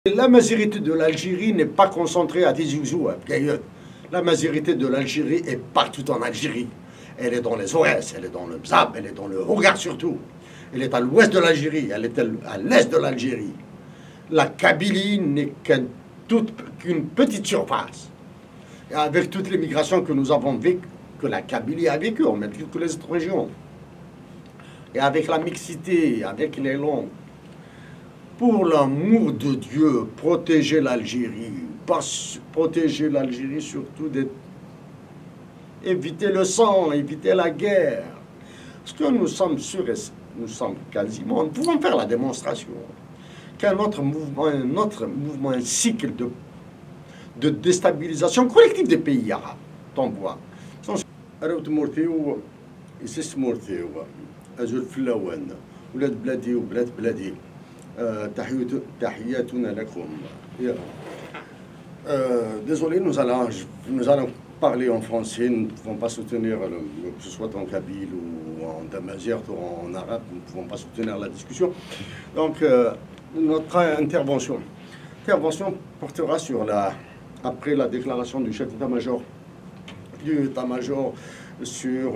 La majorité de l'Algérie n'est pas concentrée à Tizi Ouzou, à Bgaïout. La majorité de l'Algérie est partout en Algérie. Elle est dans les Aurès, elle est dans le Bzab, elle est dans le Hogar surtout. Elle est à l'ouest de l'Algérie, elle est à l'est de l'Algérie. La Kabylie n'est qu'une petite surface. Et avec toutes les migrations que nous avons vécues, que la Kabylie a vécues, on met toutes les autres régions. Et avec la mixité, avec les langues. Pour l'amour de Dieu, protéger l'Algérie. Protéger l'Algérie surtout éviter le sang, éviter la guerre. Parce que nous sommes sûrs, et nous sommes quasiment, nous pouvons faire la démonstration qu'un autre mouvement, un cycle de déstabilisation collective des pays arabes, t'envoie. تحياتنا لكم. Désolé, nous allons parler en français, nous ne pouvons pas soutenir, que ce soit en kabyle ou en damazigh ou en arabe, nous ne pouvons pas soutenir la discussion. Donc, notre intervention portera après la déclaration du chef d'état-major, sur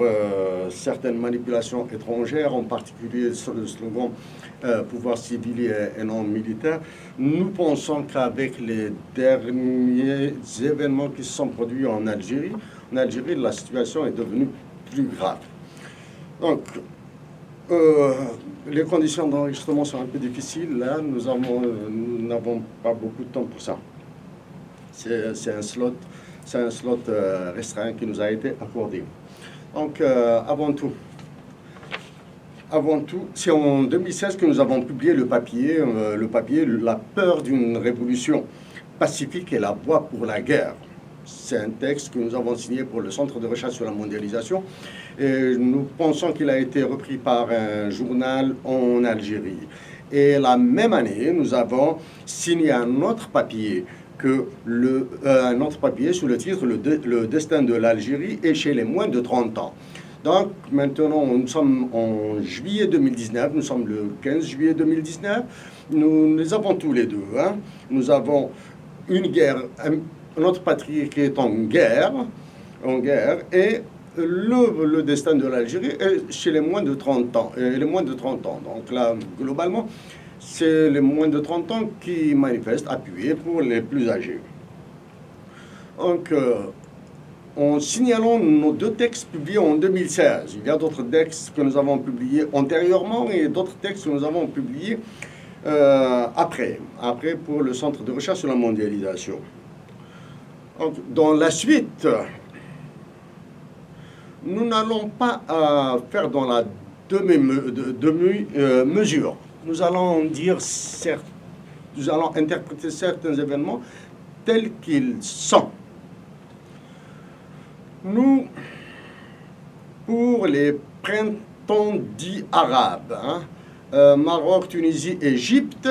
certaines manipulations étrangères, en particulier sur le slogan pouvoir civil et non militaire. Nous pensons qu'avec les derniers événements qui se sont produits en Algérie, la situation est devenue plus grave. Donc, les conditions d'enregistrement sont un peu difficiles. Là, nous n'avons pas beaucoup de temps pour ça. C'est un slot restreint qui nous a été accordé. Donc, avant tout, c'est en 2016 que nous avons publié le papier « La peur d'une révolution pacifique et la voie pour la guerre ». C'est un texte que nous avons signé pour le Centre de recherche sur la mondialisation. Et nous pensons qu'il a été repris par un journal en Algérie. Et la même année, nous avons signé un autre papier sous le titre « Le destin de l'Algérie est chez les moins de 30 ans ». Donc maintenant, nous sommes en juillet 2019, nous sommes le 15 juillet 2019, nous les avons tous les deux. Nous avons une guerre, notre patrie qui est en guerre, et le destin de l'Algérie est chez les moins de 30 ans. Donc là, globalement, c'est les moins de 30 ans qui manifestent, appuyés pour les plus âgés. Donc, en signalant nos deux textes publiés en 2016, il y a d'autres textes que nous avons publiés antérieurement et d'autres textes que nous avons publiés après pour le Centre de recherche sur la mondialisation. Donc, dans la suite, nous n'allons pas faire dans la demi-mesure. Nous allons interpréter certains événements tels qu'ils sont. Nous, pour les printemps dits arabes, Maroc, Tunisie, Égypte,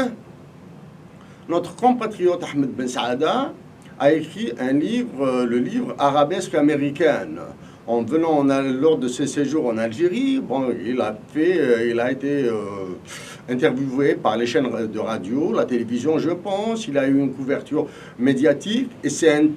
notre compatriote Ahmed Ben Saada a écrit le livre Arabesque américaine. Lors de ses séjours en Algérie, il a été interviewé par les chaînes de radio, la télévision, je pense. Il a eu une couverture médiatique et c'est un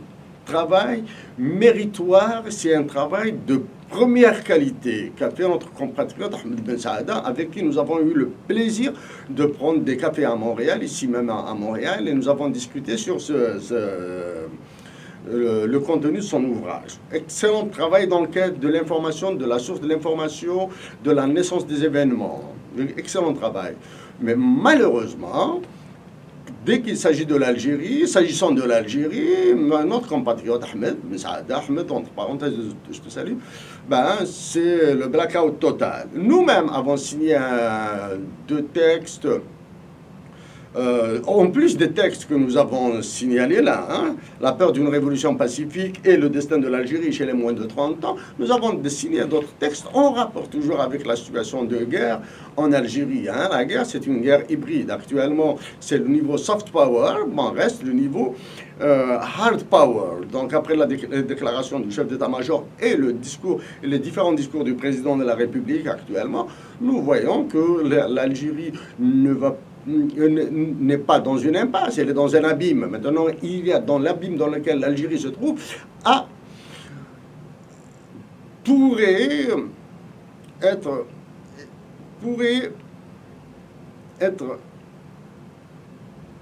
travail méritoire, c'est un travail de première qualité qu'a fait notre compatriote Ahmed Ben Saada, avec qui nous avons eu le plaisir de prendre des cafés à Montréal, ici même à Montréal, et nous avons discuté sur le contenu de son ouvrage. Excellent travail dans le cadre de l'information, de la source de l'information, de la naissance des événements. Excellent travail. Mais malheureusement, dès qu'il s'agit de l'Algérie, notre compatriote Ahmed Ben Saada, entre parenthèses, je te salue, c'est le blackout total. Nous-mêmes avons signé deux textes, en plus des textes que nous avons signalés là, la peur d'une révolution pacifique et le destin de l'Algérie chez les moins de 30 ans, nous avons signé d'autres textes en rapport toujours avec la situation de guerre en Algérie. La guerre, c'est une guerre hybride. Actuellement, c'est le niveau soft power, reste le niveau hard power. Donc après la déclaration du chef d'état-major et les différents discours du président de la République actuellement, nous voyons que l'Algérie ne va n'est pas dans une impasse, elle est dans un abîme. Maintenant, il y a dans l'abîme dans lequel l'Algérie se trouve, pourrait être, pourrait être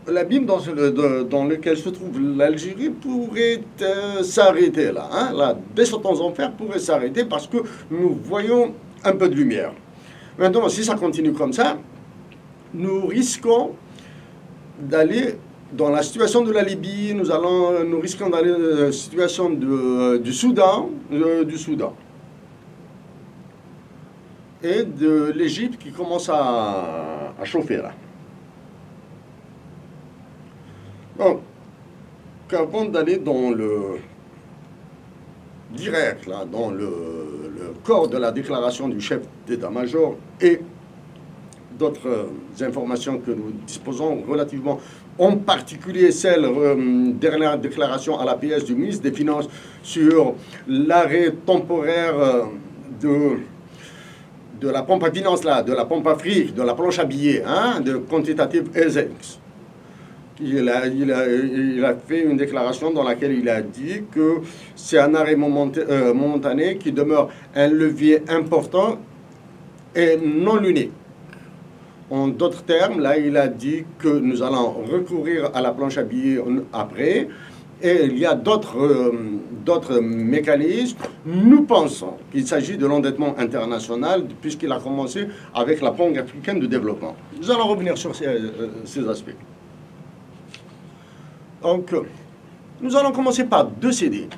l'abîme dans lequel se trouve l'Algérie pourrait s'arrêter là, hein. La descente aux enfers pourrait s'arrêter parce que nous voyons un peu de lumière. Maintenant, si ça continue comme ça, nous risquons d'aller dans la situation de la Libye, nous risquons d'aller dans la situation du Soudan, et de l'Égypte qui commence à chauffer là. Donc, avant d'aller dans le direct, là, dans le corps de la déclaration du chef d'état-major et d'autres informations que nous disposons relativement, en particulier celle dernière déclaration à la PS du ministre des Finances sur l'arrêt temporaire de la pompe à finance, là, de la pompe à fric, de la planche à billets, hein, de quantitative easing. Il a fait une déclaration dans laquelle il a dit que c'est un arrêt momentané qui demeure un levier important et non l'unique. En d'autres termes, là, il a dit que nous allons recourir à la planche à billets après, et il y a d'autres mécanismes. Nous pensons qu'il s'agit de l'endettement international, puisqu'il a commencé avec la Banque africaine de développement. Nous allons revenir sur ces aspects. Donc, nous allons commencer par 2 CD.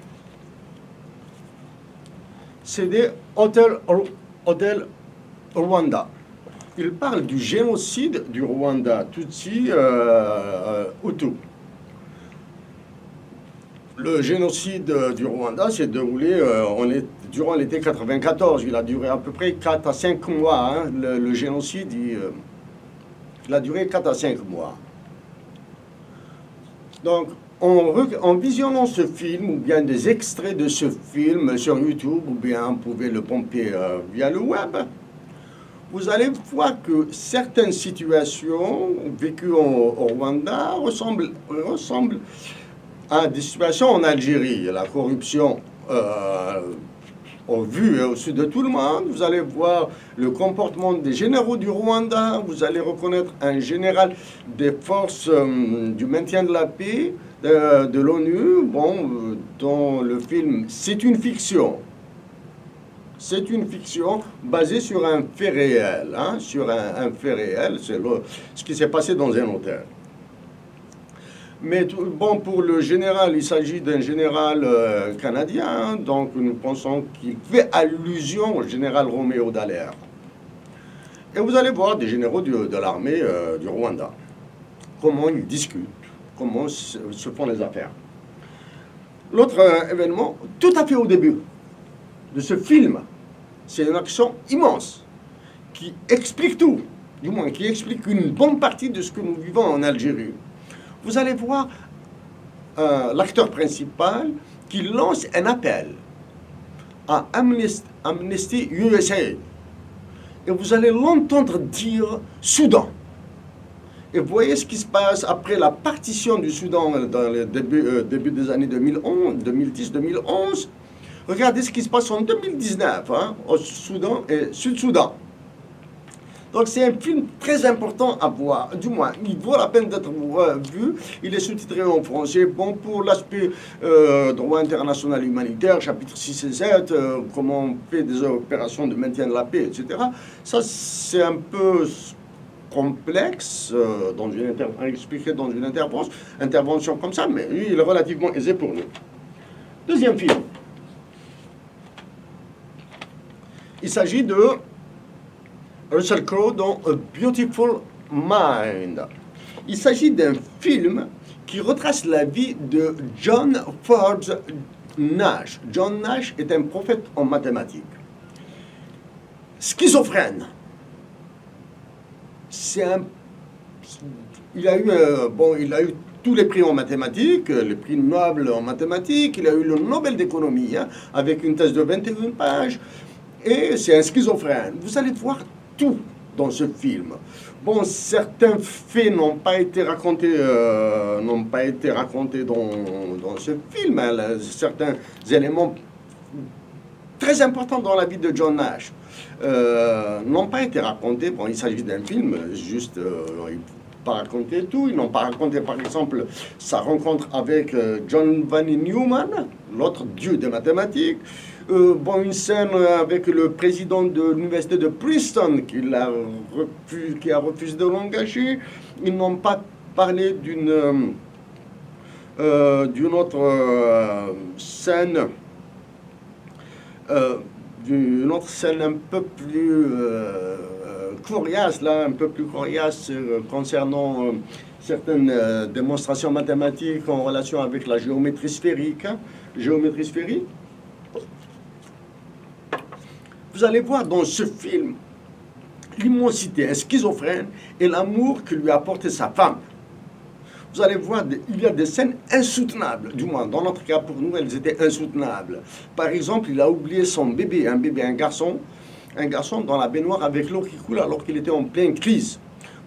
CD Hotel Rwanda. Il parle du génocide du Rwanda, Tutsi Hutu. Le génocide du Rwanda s'est déroulé durant l'été 94. Il a duré à peu près 4 à 5 mois. Hein. Le génocide, il a duré 4 à 5 mois. Donc, en visionnant ce film, ou bien des extraits de ce film sur YouTube, ou bien vous pouvez le pomper via le web, vous allez voir que certaines situations vécues au Rwanda ressemblent à des situations en Algérie. La corruption au vu et au su de tout le monde. Vous allez voir le comportement des généraux du Rwanda. Vous allez reconnaître un général des forces du maintien de la paix de l'ONU. Bon, dans le film, c'est une fiction. C'est une fiction basée sur un fait réel. Hein, sur un fait réel, c'est ce qui s'est passé dans un hôtel. Mais bon, pour le général, il s'agit d'un général canadien, donc nous pensons qu'il fait allusion au général Roméo Dallaire. Et vous allez voir des généraux de l'armée du Rwanda, comment ils discutent, comment se font les affaires. L'autre événement, tout à fait au début de ce film, c'est une action immense qui explique tout, du moins qui explique une bonne partie de ce que nous vivons en Algérie. Vous allez voir l'acteur principal qui lance un appel à Amnesty USA. Et vous allez l'entendre dire Soudan. Et vous voyez ce qui se passe après la partition du Soudan dans le début des années 2010-2011. Regardez ce qui se passe en 2019 hein, au Soudan et Sud-Soudan. Donc c'est un film très important à voir, du moins il vaut la peine d'être vu, il est sous-titré en français, bon pour l'aspect droit international humanitaire, chapitre 6 et 7, comment on fait des opérations de maintien de la paix, etc. Ça c'est un peu complexe à expliquer dans une intervention comme ça, mais lui il est relativement aisé pour nous. Deuxième film, il s'agit de Russell Crowe dans A Beautiful Mind. Il s'agit d'un film qui retrace la vie de John Forbes Nash. John Nash est un prophète en mathématiques. Schizophrène. Il a eu tous les prix en mathématiques, les prix Nobel en mathématiques, il a eu le Nobel d'économie, hein, avec une thèse de 21 pages, et c'est un schizophrène. Vous allez voir tout dans ce film. Bon, certains faits n'ont pas été racontés, dans ce film. Hein. Certains éléments très importants dans la vie de John Nash n'ont pas été racontés. Bon, il s'agit d'un film, juste, il ne faut pas raconter tout. Ils n'ont pas raconté, par exemple, sa rencontre avec John Vanny Newman, l'autre dieu des mathématiques. Bon, une scène avec le président de l'université de Princeton qui a refusé de l'engager. Ils n'ont pas parlé d'une autre scène, un peu plus coriace, là, un peu plus coriace concernant certaines démonstrations mathématiques en relation avec la géométrie sphérique. Hein. Géométrie sphérique. Vous allez voir dans ce film l'immensité, un schizophrène et l'amour que lui a apporté sa femme. Vous allez voir, il y a des scènes insoutenables, du moins dans notre cas pour nous, elles étaient insoutenables. Par exemple, il a oublié son bébé, un garçon dans la baignoire avec l'eau qui coule alors qu'il était en pleine crise.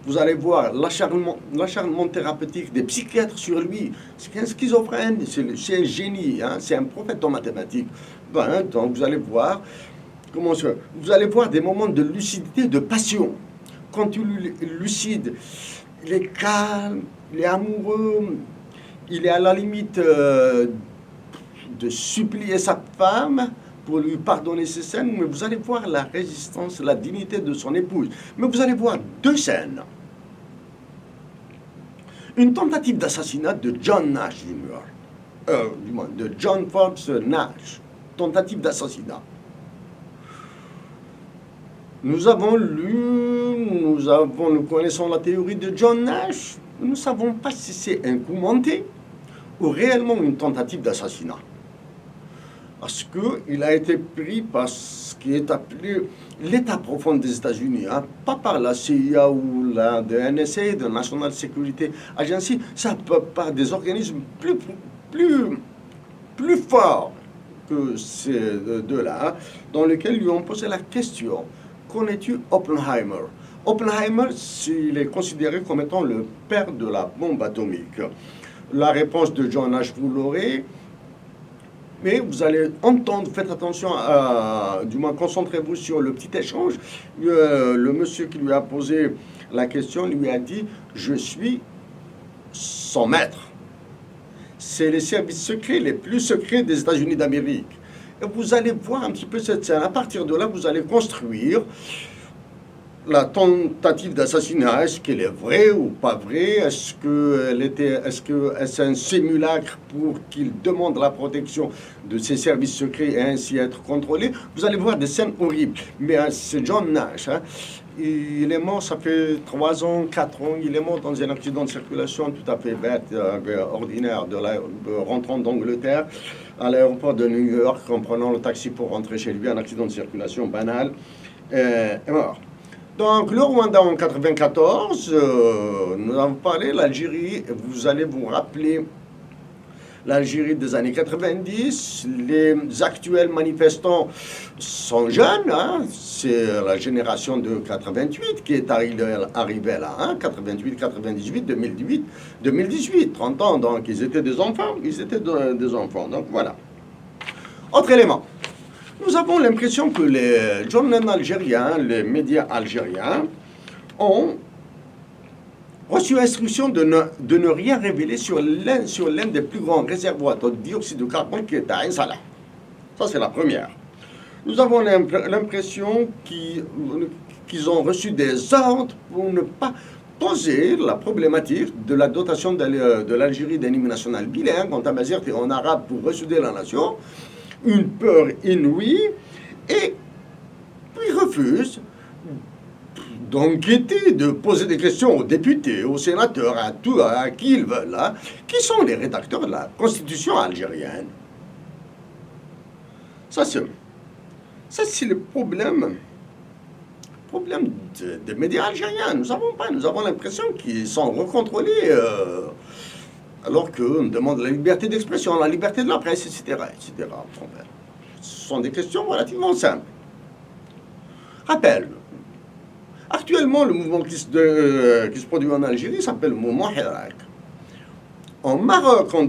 Vous allez voir l'acharnement thérapeutique des psychiatres sur lui. C'est un schizophrène, c'est un génie, hein, c'est un prophète en mathématiques. Ben, donc vous allez voir. Vous allez voir des moments de lucidité, de passion. Quand il est lucide, il est calme, il est amoureux, il est à la limite de supplier sa femme pour lui pardonner ses scènes, mais vous allez voir la résistance, la dignité de son épouse. Mais vous allez voir deux scènes. Une tentative d'assassinat de John Nash Jr., de John Forbes Nash. Tentative d'assassinat. Nous connaissons la théorie de John Nash. Nous ne savons pas si c'est un coup monté ou réellement une tentative d'assassinat. Parce qu'il a été pris par ce qui est appelé l'État profond des États-Unis, hein, pas par la CIA ou la NSA, de National Security Agency, ça par des organismes plus forts que ces deux-là, hein, dans lesquels lui ont posé la question. Connais-tu Oppenheimer? Oppenheimer, il est considéré comme étant le père de la bombe atomique. La réponse de John Nash, vous l'aurez, mais vous allez entendre, faites attention, du moins concentrez-vous sur le petit échange. Le monsieur qui lui a posé la question lui a dit « Je suis son maître ». C'est les services secrets les plus secrets des États-Unis d'Amérique. Et vous allez voir un petit peu cette scène. À partir de là, vous allez construire la tentative d'assassinat. Est-ce qu'elle est vraie ou pas vraie? Est-ce c'est un simulacre pour qu'il demande la protection de ses services secrets et ainsi être contrôlé? Vous allez voir des scènes horribles. Mais c'est John Nash. Hein. Il est mort, ça fait 3 ans, 4 ans. Il est mort dans un accident de circulation tout à fait bête, ordinaire, rentrant d'Angleterre à l'aéroport de New York en prenant le taxi pour rentrer chez lui. Un accident de circulation banal. Est mort. Donc, le Rwanda en 1994, nous avons parlé, l'Algérie, vous allez vous rappeler l'Algérie des années 90, les actuels manifestants sont jeunes, hein, c'est la génération de 88 qui est arrivée là, hein, 88, 98, 2018, 30 ans, donc ils étaient des enfants, donc voilà. Autre élément. Nous avons l'impression que les journaux algériens, les médias algériens, ont reçu instruction de ne rien révéler sur l'un des plus grands réservoirs de dioxyde de carbone qui est à Ain Salah. Ça, c'est la première. Nous avons l'impression qu'ils ont reçu des ordres pour ne pas poser la problématique de la dotation de l'Algérie d'un hymne national bilingue en tamazight et en arabe pour ressouder la nation. Une peur inouïe, et puis refuse d'enquêter, de poser des questions aux députés, aux sénateurs, à qui ils veulent, hein, qui sont les rédacteurs de la Constitution algérienne. Ça, c'est le problème des médias algériens. Nous avons l'impression qu'ils sont recontrôlés, alors qu'on demande la liberté d'expression, la liberté de la presse, etc. Ce sont des questions relativement simples. Actuellement, le mouvement qui se produit en Algérie s'appelle le mouvement Hirak. En Maroc, en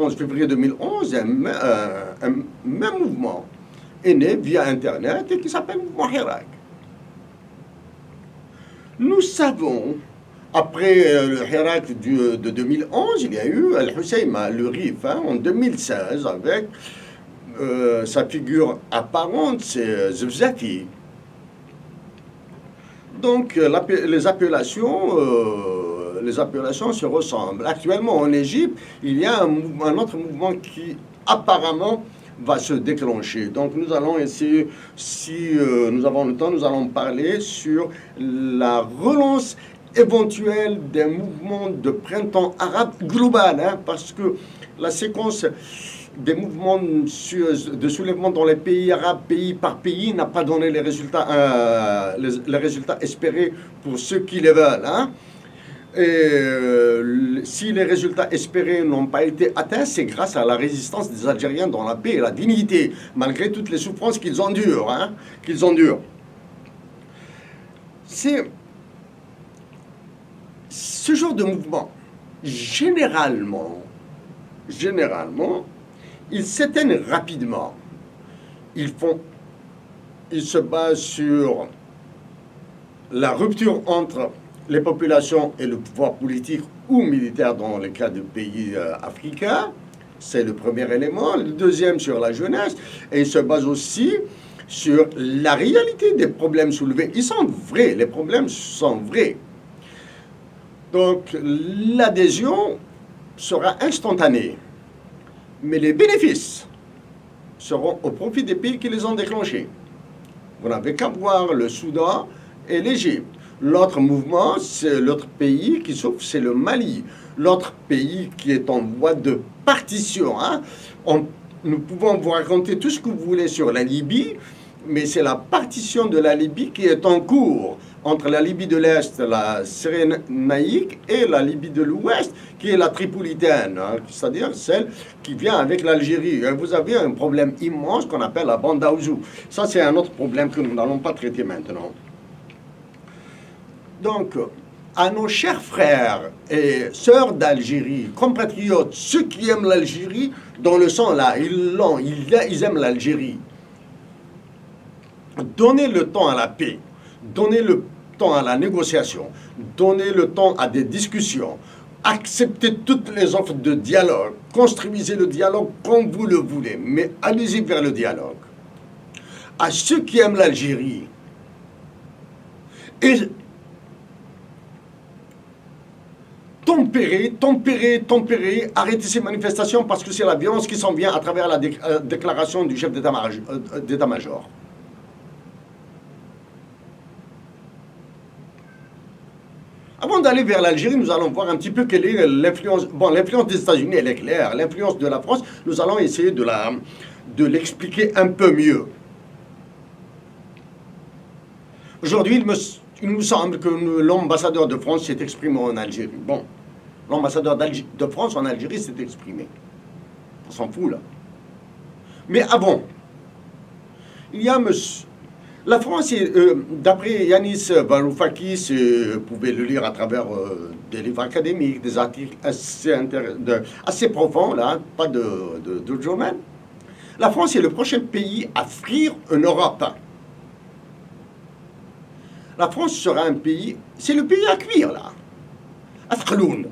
février 2011, un même mouvement est né via Internet et qui s'appelle le mouvement Hirak. Nous savons, après le Hirak de 2011, il y a eu Al-Husseima, le RIF, en 2016, avec sa figure apparente, c'est Zebzaki. Donc les appellations se ressemblent. Actuellement en Égypte, il y a un autre mouvement qui apparemment va se déclencher. Donc nous allons essayer, si nous avons le temps, nous allons parler sur la relance éventuelle des mouvements de printemps arabe global, parce que la séquence des mouvements de soulèvement dans les pays arabes, pays par pays, n'a pas donné les résultats espérés pour ceux qui les veulent. Et si les résultats espérés n'ont pas été atteints, c'est grâce à la résistance des Algériens dans la paix et la dignité, malgré toutes les souffrances qu'ils endurent. C'est ce genre de mouvement, généralement, ils s'éteignent rapidement. Ils se basent sur la rupture entre les populations et le pouvoir politique ou militaire dans le cas de pays africains. C'est le premier élément. Le deuxième, sur la jeunesse. Et ils se basent aussi sur la réalité des problèmes soulevés. Ils sont vrais, les problèmes sont vrais. Donc, l'adhésion sera instantanée. Mais les bénéfices seront au profit des pays qui les ont déclenchés. Vous n'avez qu'à voir le Soudan et l'Égypte. L'autre mouvement, l'autre pays qui souffre, c'est le Mali. L'autre pays qui est en voie de partition. Nous pouvons vous raconter tout ce que vous voulez sur la Libye, mais c'est la partition de la Libye qui est en cours entre la Libye de l'Est, la Cyrénaïque, et la Libye de l'Ouest, qui est la Tripolitaine, c'est-à-dire celle qui vient avec l'Algérie. Et vous avez un problème immense qu'on appelle la bande d'Aouzou. Ça, c'est un autre problème que nous n'allons pas traiter maintenant. Donc, à nos chers frères et sœurs d'Algérie, compatriotes, ceux qui aiment l'Algérie, dans le sang là, ils aiment l'Algérie. Donnez le temps à la paix, donnez le temps à la négociation, donnez le temps à des discussions, acceptez toutes les offres de dialogue, construisez le dialogue comme vous le voulez, mais allez-y vers le dialogue. À ceux qui aiment l'Algérie, et tempérer, arrêtez ces manifestations parce que c'est la violence qui s'en vient à travers la déclaration du chef d'état-major. Avant d'aller vers l'Algérie, nous allons voir un petit peu quelle est l'influence. Bon, l'influence des États-Unis, elle est claire. L'influence de la France, nous allons essayer de l'expliquer un peu mieux. Aujourd'hui, il nous semble que l'ambassadeur de France s'est exprimé en Algérie. Bon, l'ambassadeur de France en Algérie s'est exprimé. On s'en fout, là. Mais avant, il y a la France, d'après Yanis Varoufakis, vous pouvez le lire à travers des livres académiques, des articles assez profonds, là, pas de journal. La France est le prochain pays à frire en Europe. La France sera un pays, c'est le pays à cuire, là, à Frloun.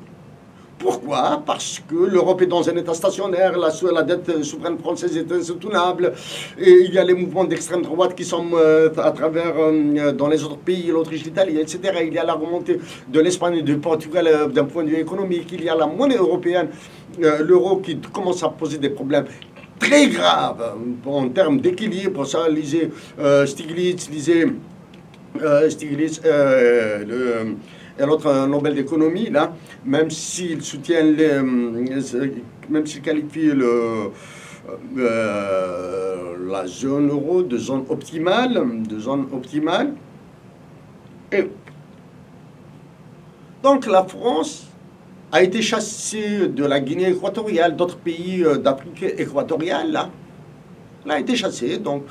Pourquoi? Parce que l'Europe est dans un état stationnaire, la dette souveraine française est insoutenable, et il y a les mouvements d'extrême droite qui sont à travers, dans les autres pays, l'Autriche, l'Italie, etc. Il y a la remontée de l'Espagne et du Portugal d'un point de vue économique, il y a la monnaie européenne, l'euro qui commence à poser des problèmes très graves en termes d'équilibre. Ça, lisez Stiglitz, et l'autre Nobel d'économie, là, même s'il soutient, même s'il qualifie la zone euro de zone optimale, Et donc la France a été chassée de la Guinée équatoriale, d'autres pays d'Afrique équatoriale, là, elle a été chassée, donc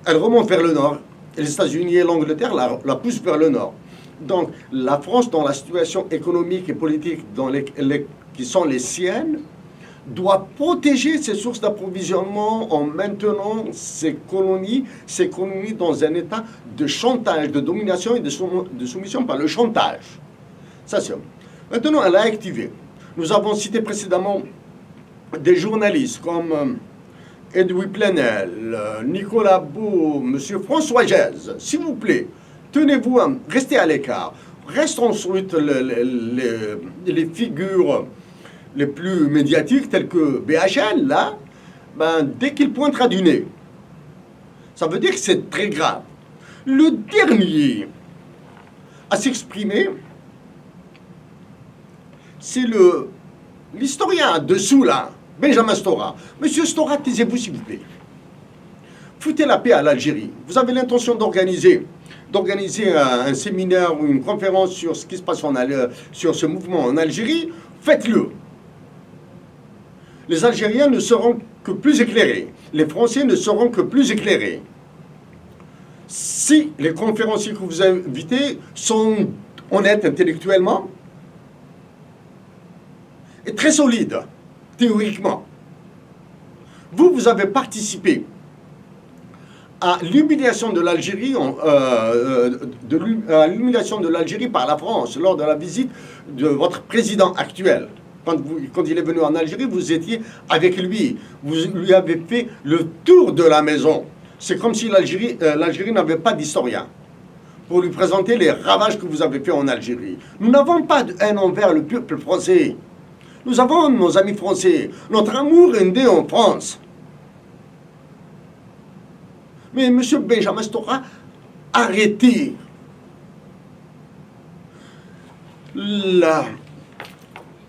elle remonte vers le nord. les États-Unis et l'Angleterre la poussent vers le nord. Donc la France, dans la situation économique et politique qui sont les siennes, doit protéger ses sources d'approvisionnement en maintenant ses colonies dans un état de chantage, de domination et de soumission par le chantage. Ça, c'est... Maintenant, elle a activé. Nous avons cité précédemment des journalistes comme Edoui Plenel, Nicolas Beau, M. François Gèze. S'il vous plaît, tenez-vous, restez à l'écart. Restent ensuite les figures les plus médiatiques, telles que BHL, là, dès qu'il pointera du nez, ça veut dire que c'est très grave. Le dernier à s'exprimer, c'est l'historien dessous, là, Benjamin Stora. Monsieur Stora, taisez-vous, s'il vous plaît. Foutez la paix à l'Algérie. Vous avez l'intention d'organiser un séminaire ou une conférence sur ce qui se passe sur ce mouvement en Algérie, faites-le. Les Algériens ne seront que plus éclairés. Les Français ne seront que plus éclairés. Si les conférenciers que vous invitez sont honnêtes intellectuellement et très solides, théoriquement, vous avez participé à l'humiliation de l'Algérie par la France lors de la visite de votre président actuel. Quand il est venu en Algérie, vous étiez avec lui. Vous lui avez fait le tour de la maison. C'est comme si l'Algérie n'avait pas d'historien pour lui présenter les ravages que vous avez faits en Algérie. Nous n'avons pas de haine envers le peuple français. Nous avons nos amis français. Notre amour est né en France. Mais M. Benjamin Stora, arrêtez.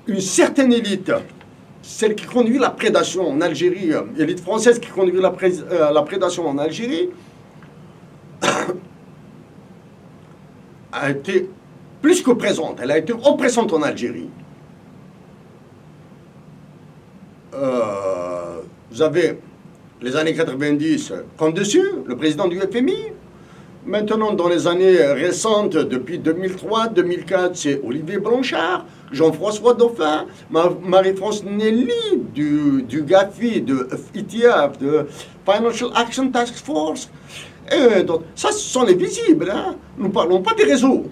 Une certaine élite, celle qui conduit la prédation en Algérie, l'élite française qui conduit la prédation en Algérie, a été plus que présente. Elle a été oppressante en Algérie. Vous avez les années 90 comme dessus, le président du FMI. Maintenant, dans les années récentes, depuis 2003, 2004, c'est Olivier Blanchard, Jean-François Dauphin, Marie-France Nelly du GAFI, de ETF, de Financial Action Task Force. Et donc, ça, ce sont les visibles. Hein. Nous ne parlons pas des réseaux.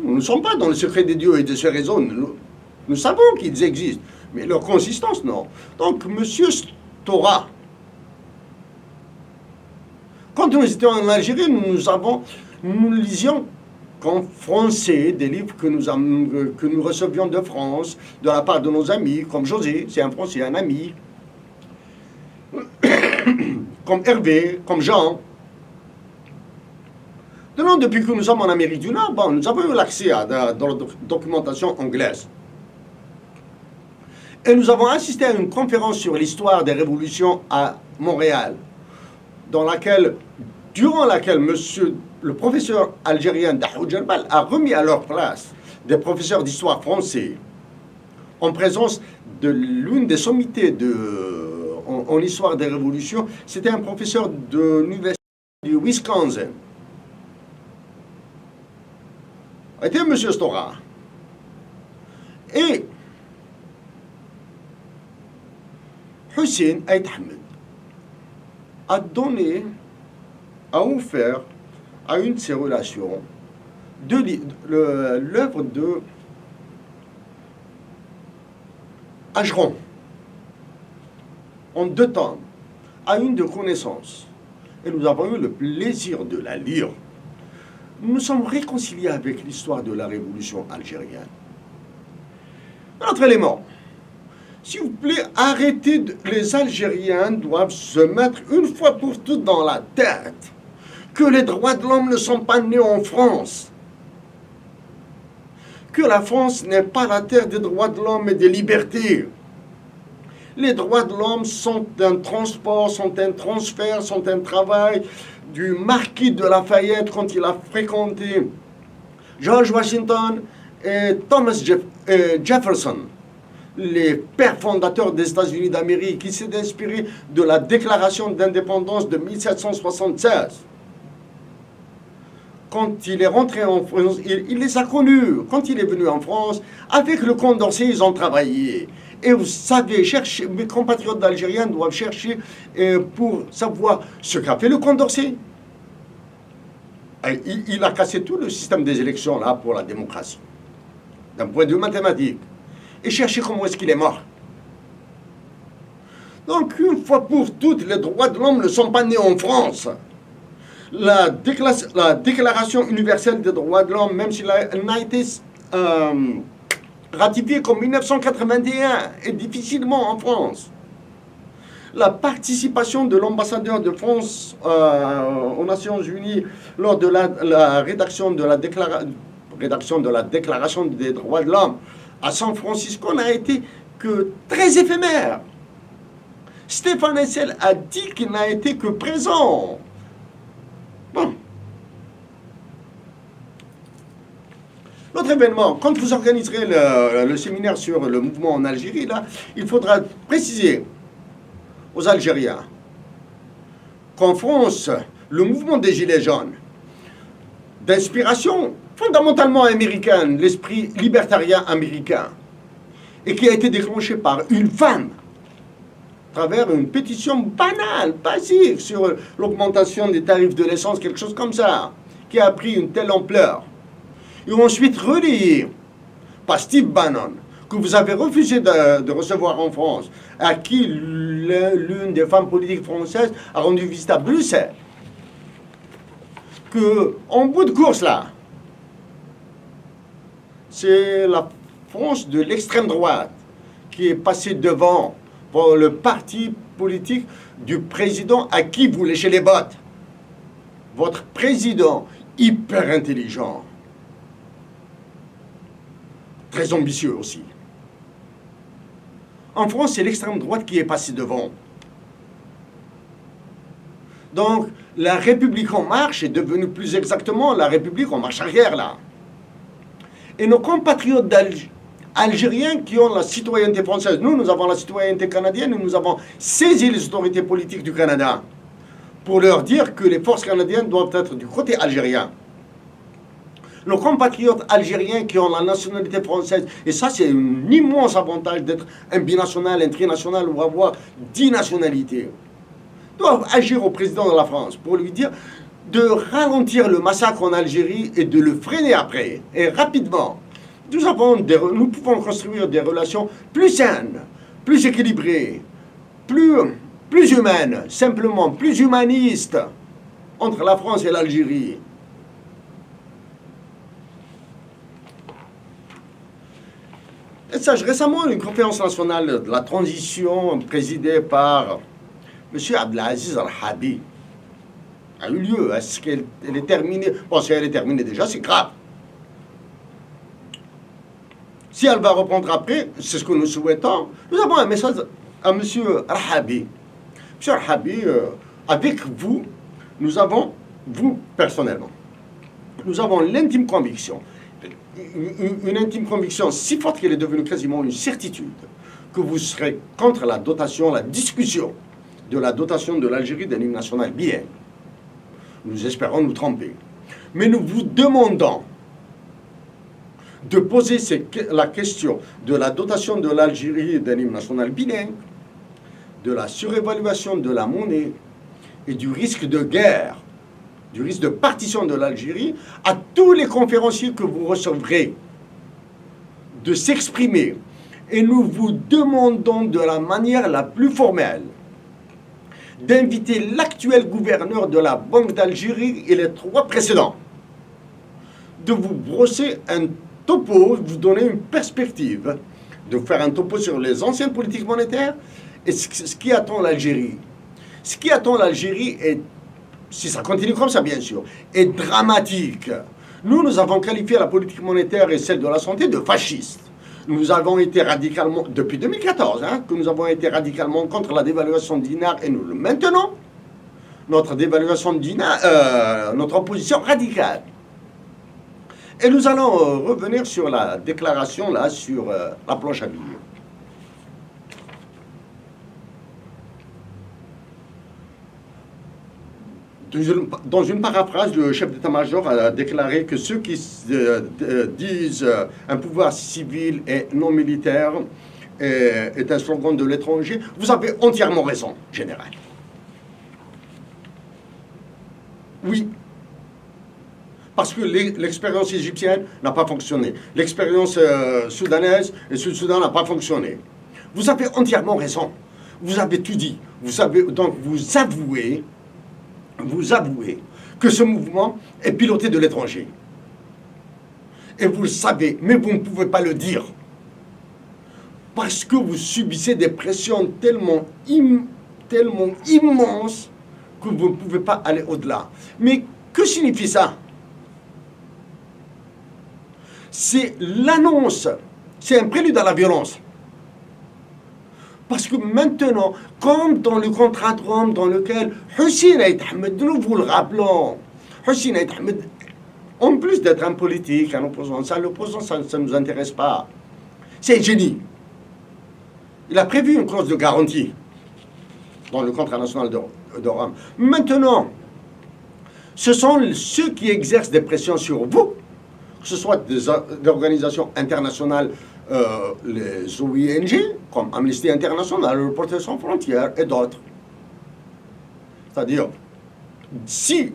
Nous ne sommes pas dans le secret des dieux et de ces réseaux. Nous savons qu'ils existent, mais leur consistance, non. Donc, M. Stora, quand nous étions en Algérie, nous lisions qu'en français des livres que nous recevions de France, de la part de nos amis, comme José, c'est un Français, un ami, comme Hervé, comme Jean. Maintenant, depuis que nous sommes en Amérique du Nord, nous avons eu l'accès à la documentation anglaise. Et nous avons assisté à une conférence sur l'histoire des révolutions à Montréal, durant laquelle le professeur algérien Dahoud Jerbal a remis à leur place des professeurs d'histoire français en présence de l'une des sommités en histoire des révolutions. C'était un professeur de l'université du Wisconsin. C'était M. Stora. Et Hussein Aït Ahmed a offert à une de ses relations l'œuvre de Ajran en 2 tomes à une de connaissances. Et nous avons eu le plaisir de la lire. Nous nous sommes réconciliés avec l'histoire de la révolution algérienne. Un autre élément. S'il vous plaît, arrêtez. Les Algériens doivent se mettre une fois pour toutes dans la tête que les droits de l'homme ne sont pas nés en France. Que la France n'est pas la terre des droits de l'homme et des libertés. Les droits de l'homme sont un transport, sont un transfert, sont un travail du marquis de Lafayette quand il a fréquenté George Washington et Thomas Jefferson, les pères fondateurs des États-Unis d'Amérique, qui s'est inspiré de la déclaration d'indépendance de 1776. quand il est rentré en France, il les a connus. Quand il est venu en France, avec le Condorcet, ils ont travaillé. Et vous savez, mes compatriotes algériens doivent chercher pour savoir ce qu'a fait le Condorcet. Il a cassé tout le système des élections là pour la démocratie, d'un point de vue mathématique. Et chercher comment est-ce qu'il est mort. Donc, une fois pour toutes, les droits de l'homme ne sont pas nés en France. La Déclaration universelle des droits de l'homme, même si elle n'a été ratifiée qu'en 1981, est difficilement en France. La participation de l'ambassadeur de France aux Nations Unies lors de la rédaction de la Déclaration des droits de l'homme à San Francisco n'a été que très éphémère. Stéphane Hessel a dit qu'il n'a été que présent. Bon. L'autre événement, quand vous organiserez le séminaire sur le mouvement en Algérie, là, il faudra préciser aux Algériens qu'en France, le mouvement des Gilets jaunes, d'inspiration fondamentalement américaine, l'esprit libertarien américain, et qui a été déclenché par une femme, à travers une pétition banale, basique, sur l'augmentation des tarifs de l'essence, quelque chose comme ça, qui a pris une telle ampleur. Et ensuite relayé par Steve Bannon, que vous avez refusé de recevoir en France, à qui l'une des femmes politiques françaises a rendu visite à Bruxelles, que, en bout de course là, c'est la France de l'extrême droite qui est passée devant pour le parti politique du président à qui vous léchez les bottes. Votre président, hyper intelligent, très ambitieux aussi. En France, c'est l'extrême droite qui est passée devant. Donc, la République en marche est devenue plus exactement la République en marche arrière, là. Et nos compatriotes algériens qui ont la citoyenneté française, nous avons la citoyenneté canadienne, nous avons saisi les autorités politiques du Canada pour leur dire que les forces canadiennes doivent être du côté algérien. Nos compatriotes algériens qui ont la nationalité française, et ça c'est un immense avantage d'être un binational, un trinational ou avoir 10 nationalités, doivent agir au président de la France pour lui dire de ralentir le massacre en Algérie et de le freiner après, et rapidement. Nous pouvons construire des relations plus saines, plus équilibrées, plus humaines, simplement plus humanistes entre la France et l'Algérie. Et sage, récemment, une conférence nationale de la transition présidée par M. Abdelaziz Al-Habi a eu lieu. Est-ce qu'elle est terminée? Bon, si elle est terminée déjà, c'est grave. Si elle va reprendre après, c'est ce que nous souhaitons. Nous avons un message à M. Al-Habi. M. Al-Habi, avec vous, nous avons, vous personnellement, nous avons l'intime conviction, une intime conviction si forte qu'elle est devenue quasiment une certitude, que vous serez contre la dotation, la discussion de la dotation de l'Algérie d'un hymne national bien. Nous espérons nous tromper. Mais nous vous demandons de poser la question de la dotation de l'Algérie d'un hymne national bilingue, de la surévaluation de la monnaie et du risque de guerre, du risque de partition de l'Algérie, à tous les conférenciers que vous recevrez de s'exprimer. Et nous vous demandons de la manière la plus formelle d'inviter l'actuel gouverneur de la Banque d'Algérie et les 3 précédents, de vous brosser un topo, vous donner une perspective, de faire un topo sur les anciennes politiques monétaires et ce qui attend l'Algérie. Ce qui attend l'Algérie est, si ça continue comme ça bien sûr, est dramatique. Nous avons qualifié la politique monétaire et celle de la santé de fasciste. Nous avons été radicalement, depuis 2014, que nous avons été radicalement contre la dévaluation du dinar et nous le maintenons. Notre dévaluation du dinar, notre opposition radicale. Et nous allons revenir sur la déclaration, là, sur la planche à billets. Dans une paraphrase, le chef d'état-major a déclaré que ceux qui disent un pouvoir civil et non militaire est un slogan de l'étranger, vous avez entièrement raison, général. Oui. Parce que l'expérience égyptienne n'a pas fonctionné. L'expérience soudanaise et Sud-Soudan n'a pas fonctionné. Vous avez entièrement raison. Vous avez tout dit. Donc vous avouez que ce mouvement est piloté de l'étranger. Et vous le savez, mais vous ne pouvez pas le dire. Parce que vous subissez des pressions tellement immenses que vous ne pouvez pas aller au-delà. Mais que signifie ça? C'est l'annonce, c'est un prélude à la violence. Parce que maintenant, comme dans le contrat de Rome dans lequel Hussein Aït Ahmed, nous vous le rappelons, Hussein Aït Ahmed, en plus d'être un politique, un opposant, l'opposant, ça ne nous intéresse pas. C'est un génie. Il a prévu une clause de garantie dans le contrat national de Rome. Maintenant, ce sont ceux qui exercent des pressions sur vous, que ce soit des organisations internationales, les ONG, comme Amnesty International, Reporters sans frontières et d'autres. C'est-à-dire, si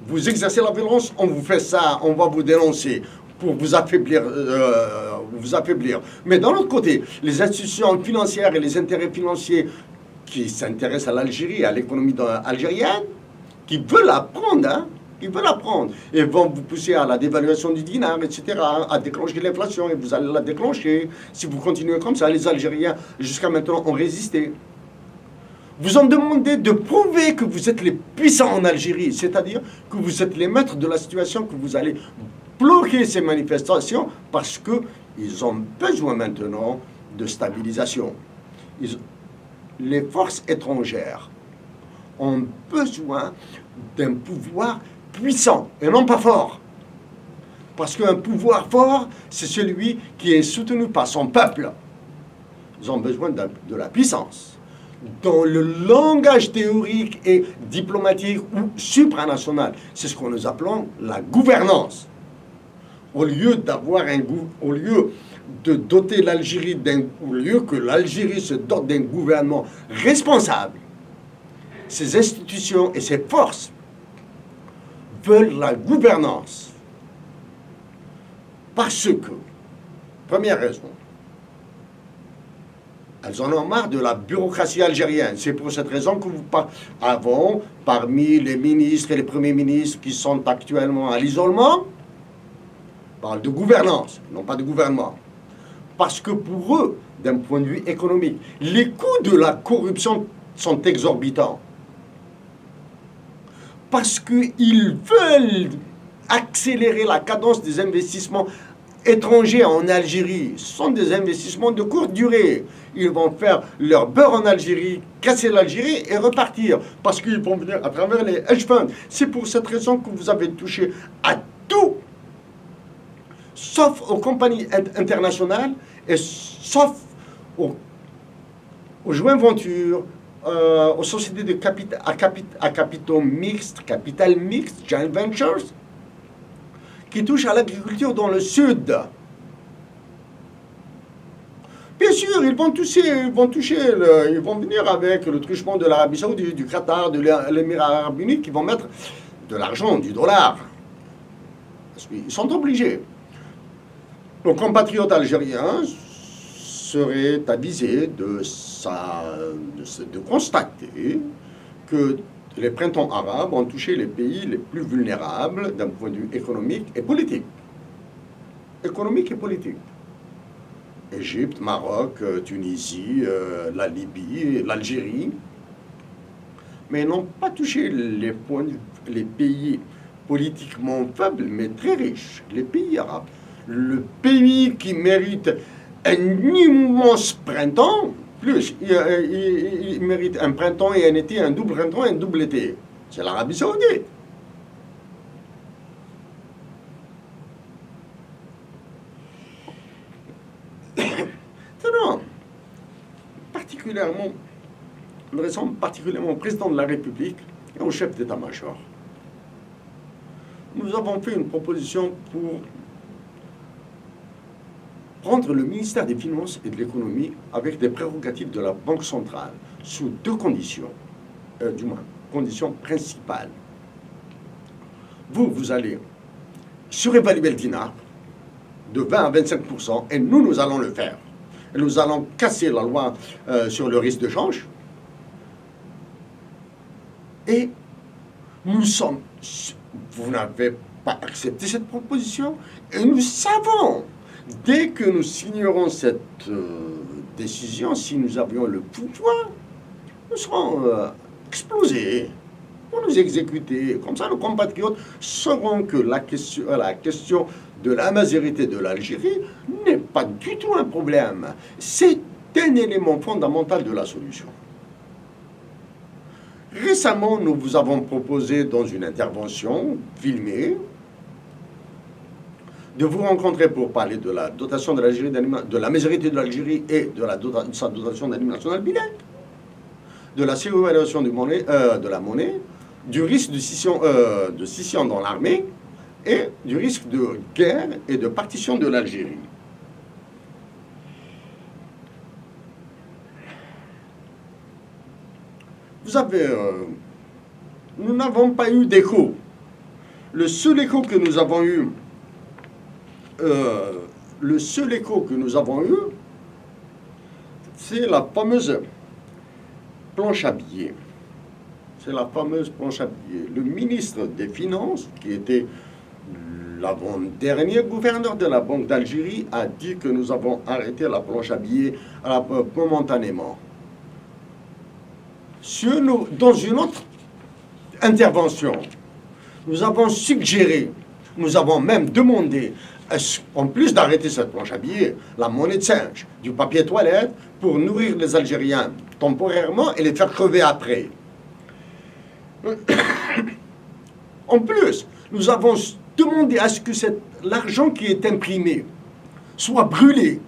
vous exercez la violence, on vous fait ça, on va vous dénoncer pour vous affaiblir. Mais d'un autre côté, les institutions financières et les intérêts financiers qui s'intéressent à l'Algérie, à l'économie algérienne, qui veulent la prendre, hein, ils veulent la prendre et vont vous pousser à la dévaluation du dinar, etc., à déclencher l'inflation, et vous allez la déclencher. Si vous continuez comme ça, les Algériens, jusqu'à maintenant, ont résisté. Vous ont demandé de prouver que vous êtes les puissants en Algérie, c'est-à-dire que vous êtes les maîtres de la situation, que vous allez bloquer ces manifestations parce qu'ils ont besoin maintenant de stabilisation. Les forces étrangères ont besoin d'un pouvoir puissant et non pas fort. Parce qu'un pouvoir fort, c'est celui qui est soutenu par son peuple. Ils ont besoin de la puissance. Dans le langage théorique et diplomatique ou supranational, c'est ce que nous appelons la gouvernance. Au lieu de doter l'Algérie au lieu que l'Algérie se dote d'un gouvernement responsable, ses institutions et ses forces veulent la gouvernance. Parce que, première raison, elles en ont marre de la bureaucratie algérienne. C'est pour cette raison que avant, parmi les ministres et les premiers ministres qui sont actuellement à l'isolement, parlent de gouvernance, non pas de gouvernement. Parce que pour eux, d'un point de vue économique, les coûts de la corruption sont exorbitants. Parce qu'ils veulent accélérer la cadence des investissements étrangers en Algérie. Ce sont des investissements de courte durée. Ils vont faire leur beurre en Algérie, casser l'Algérie et repartir. Parce qu'ils vont venir à travers les hedge funds. C'est pour cette raison que vous avez touché à tout, sauf aux compagnies internationales et sauf aux joint ventures, aux sociétés de capitaux mixtes, capital mixte, joint ventures, qui touchent à l'agriculture dans le sud. Bien sûr, ils vont venir avec le truchement de l'Arabie Saoudite, du Qatar, de l'Émirat Arabe Unis, qui vont mettre de l'argent, du dollar. Parce qu'ils sont obligés. Nos compatriotes algériens seraient avisés de constater que les printemps arabes ont touché les pays les plus vulnérables d'un point de vue économique et politique. Économique et politique. Égypte, Maroc, Tunisie, la Libye, l'Algérie. Mais ils n'ont pas touché les pays politiquement faibles, mais très riches, les pays arabes. Le pays qui mérite un immense printemps, plus, il mérite un printemps et un été, un double printemps et un double été. C'est l'Arabie Saoudite. Non, particulièrement au président de la République et au chef d'état-major. nous avons fait une proposition pour prendre le ministère des Finances et de l'Économie avec des prérogatives de la Banque centrale sous deux conditions, du moins, conditions principales. Vous allez surévaluer le dinar de 20 à 25%, et nous allons le faire. Et nous allons casser la loi sur le risque de change. Et nous sommes... Vous n'avez pas accepté cette proposition, et nous savons, dès que nous signerons cette décision, si nous avions le pouvoir, nous serons explosés pour nous exécuter. Comme ça, nos compatriotes sauront que la question de la majorité de l'Algérie n'est pas du tout un problème. C'est un élément fondamental de la solution. Récemment, nous vous avons proposé dans une intervention filmée de vous rencontrer pour parler de la dotation de l'Algérie, de la majorité de l'Algérie et de sa dotation d'anime nationale bilingue, de la surévaluation de la monnaie, du risque de scission dans l'armée et du risque de guerre et de partition de l'Algérie. Vous savez, nous n'avons pas eu d'écho. Le seul écho que nous avons eu, c'est la fameuse planche à billets. C'est la fameuse planche à billets. Le ministre des Finances, qui était l'avant-dernier gouverneur de la Banque d'Algérie, a dit que nous avons arrêté la planche à billets momentanément. Dans une autre intervention, nous avons suggéré, nous avons même demandé, en plus d'arrêter cette planche à billets, la monnaie de singe, du papier toilette, pour nourrir les Algériens temporairement et les faire crever après. En plus, nous avons demandé à ce que l'argent qui est imprimé soit brûlé.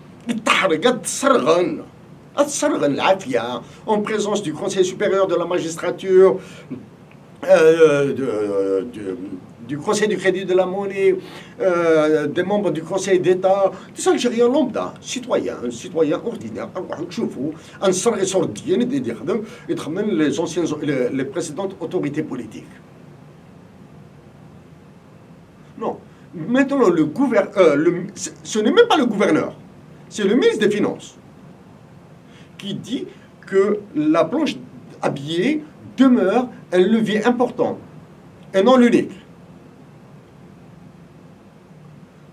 En présence du Conseil supérieur de la magistrature, du Conseil du crédit de la monnaie, des membres du Conseil d'État, des Algériens lambda, citoyens ordinaires, les précédentes autorités politiques. Non. Maintenant, ce n'est même pas le gouverneur, c'est le ministre des Finances qui dit que la planche à billets demeure un levier important et non l'unique.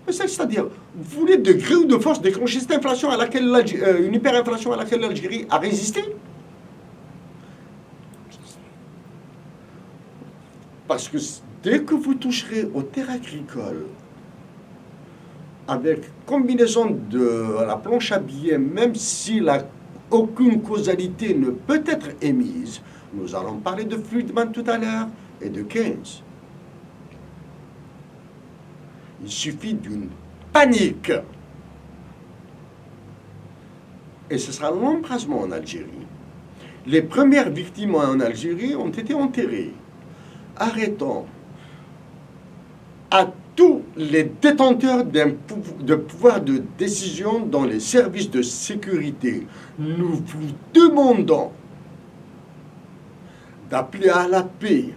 C'est-à-dire, vous voulez de gré ou de force déclencher cette inflation une hyperinflation à laquelle l'Algérie a résisté? Parce que dès que vous toucherez aux terres agricoles, avec combinaison de la planche à billets, même si aucune causalité ne peut être émise, nous allons parler de Friedman tout à l'heure et de Keynes. Il suffit d'une panique. Et ce sera l'embrasement en Algérie. Les premières victimes en Algérie ont été enterrées. Arrêtons à tous les détenteurs de pouvoir de décision dans les services de sécurité. Nous vous demandons d'appeler à la paix,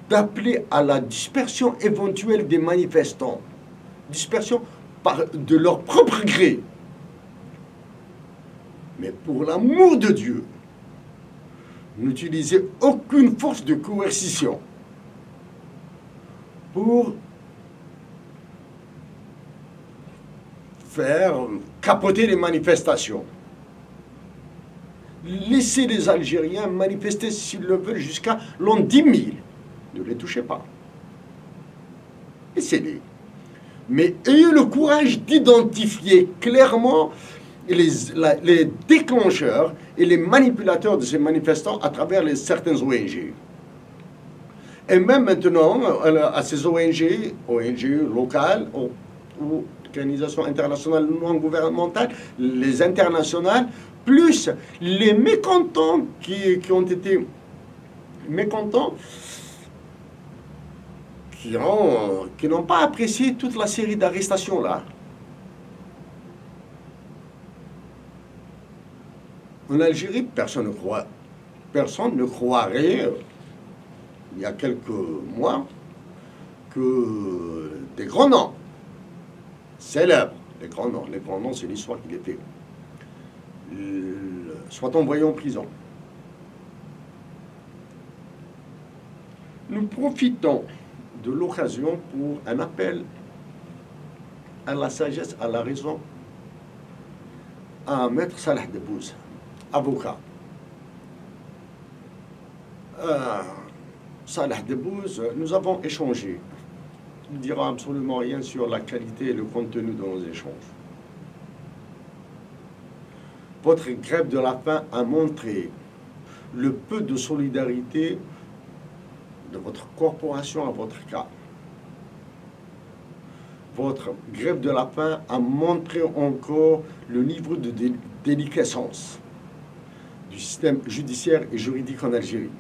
d'appeler à la dispersion éventuelle des manifestants, dispersion de leur propre gré. Mais pour l'amour de Dieu, n'utilisez aucune force de coercition pour faire capoter les manifestations. Laissez les Algériens manifester s'ils le veulent jusqu'à l'an 10 000. Ne les touchez pas. Laissez-les. Mais ayez le courage d'identifier clairement les déclencheurs et les manipulateurs de ces manifestants à travers certaines ONG. Et même maintenant, à ces ONG locales, ou organisations internationales non gouvernementales, les internationales, plus les mécontents qui ont été mécontents, qui n'ont pas apprécié toute la série d'arrestations là. En Algérie, personne ne croirait, il y a quelques mois, que des grands noms célèbres, les grands noms, c'est l'histoire qui les fait, soient envoyés en prison. Nous profitons de l'occasion pour un appel à la sagesse, à la raison, à Maître Salah Debbouze, avocat. Salah Debbouze, nous avons échangé. Il ne dira absolument rien sur la qualité et le contenu de nos échanges. Votre grève de la faim a montré le peu de solidarité de votre corporation à votre cas. Votre grève de la faim a montré encore le niveau de déliquescence du système judiciaire et juridique en Algérie.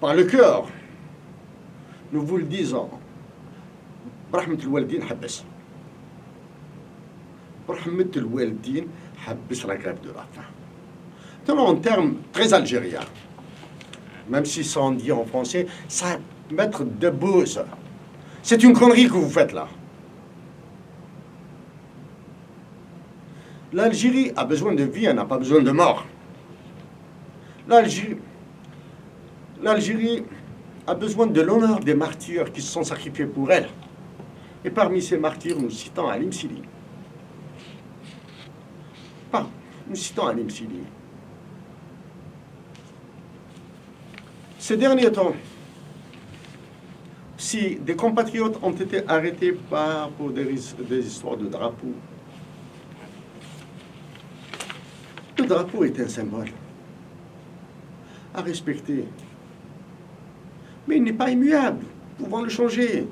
Par le cœur, nous vous le disons, برحمة الوالدين حبس. برحمة الوالدين حبس la grève de la faim. Tenons en termes très algériens, même si ça en dit en français, ça Maître Debbouze. C'est une connerie que vous faites là. L'Algérie a besoin de vie, elle n'a pas besoin de mort. L'Algérie a besoin de l'honneur des martyrs qui se sont sacrifiés pour elle. Et parmi ces martyrs, nous citons Halim Sili. Ces derniers temps, si des compatriotes ont été arrêtés pour des histoires de drapeaux, le drapeau est un symbole à respecter. Mais il n'est pas immuable. Nous pouvons le changer.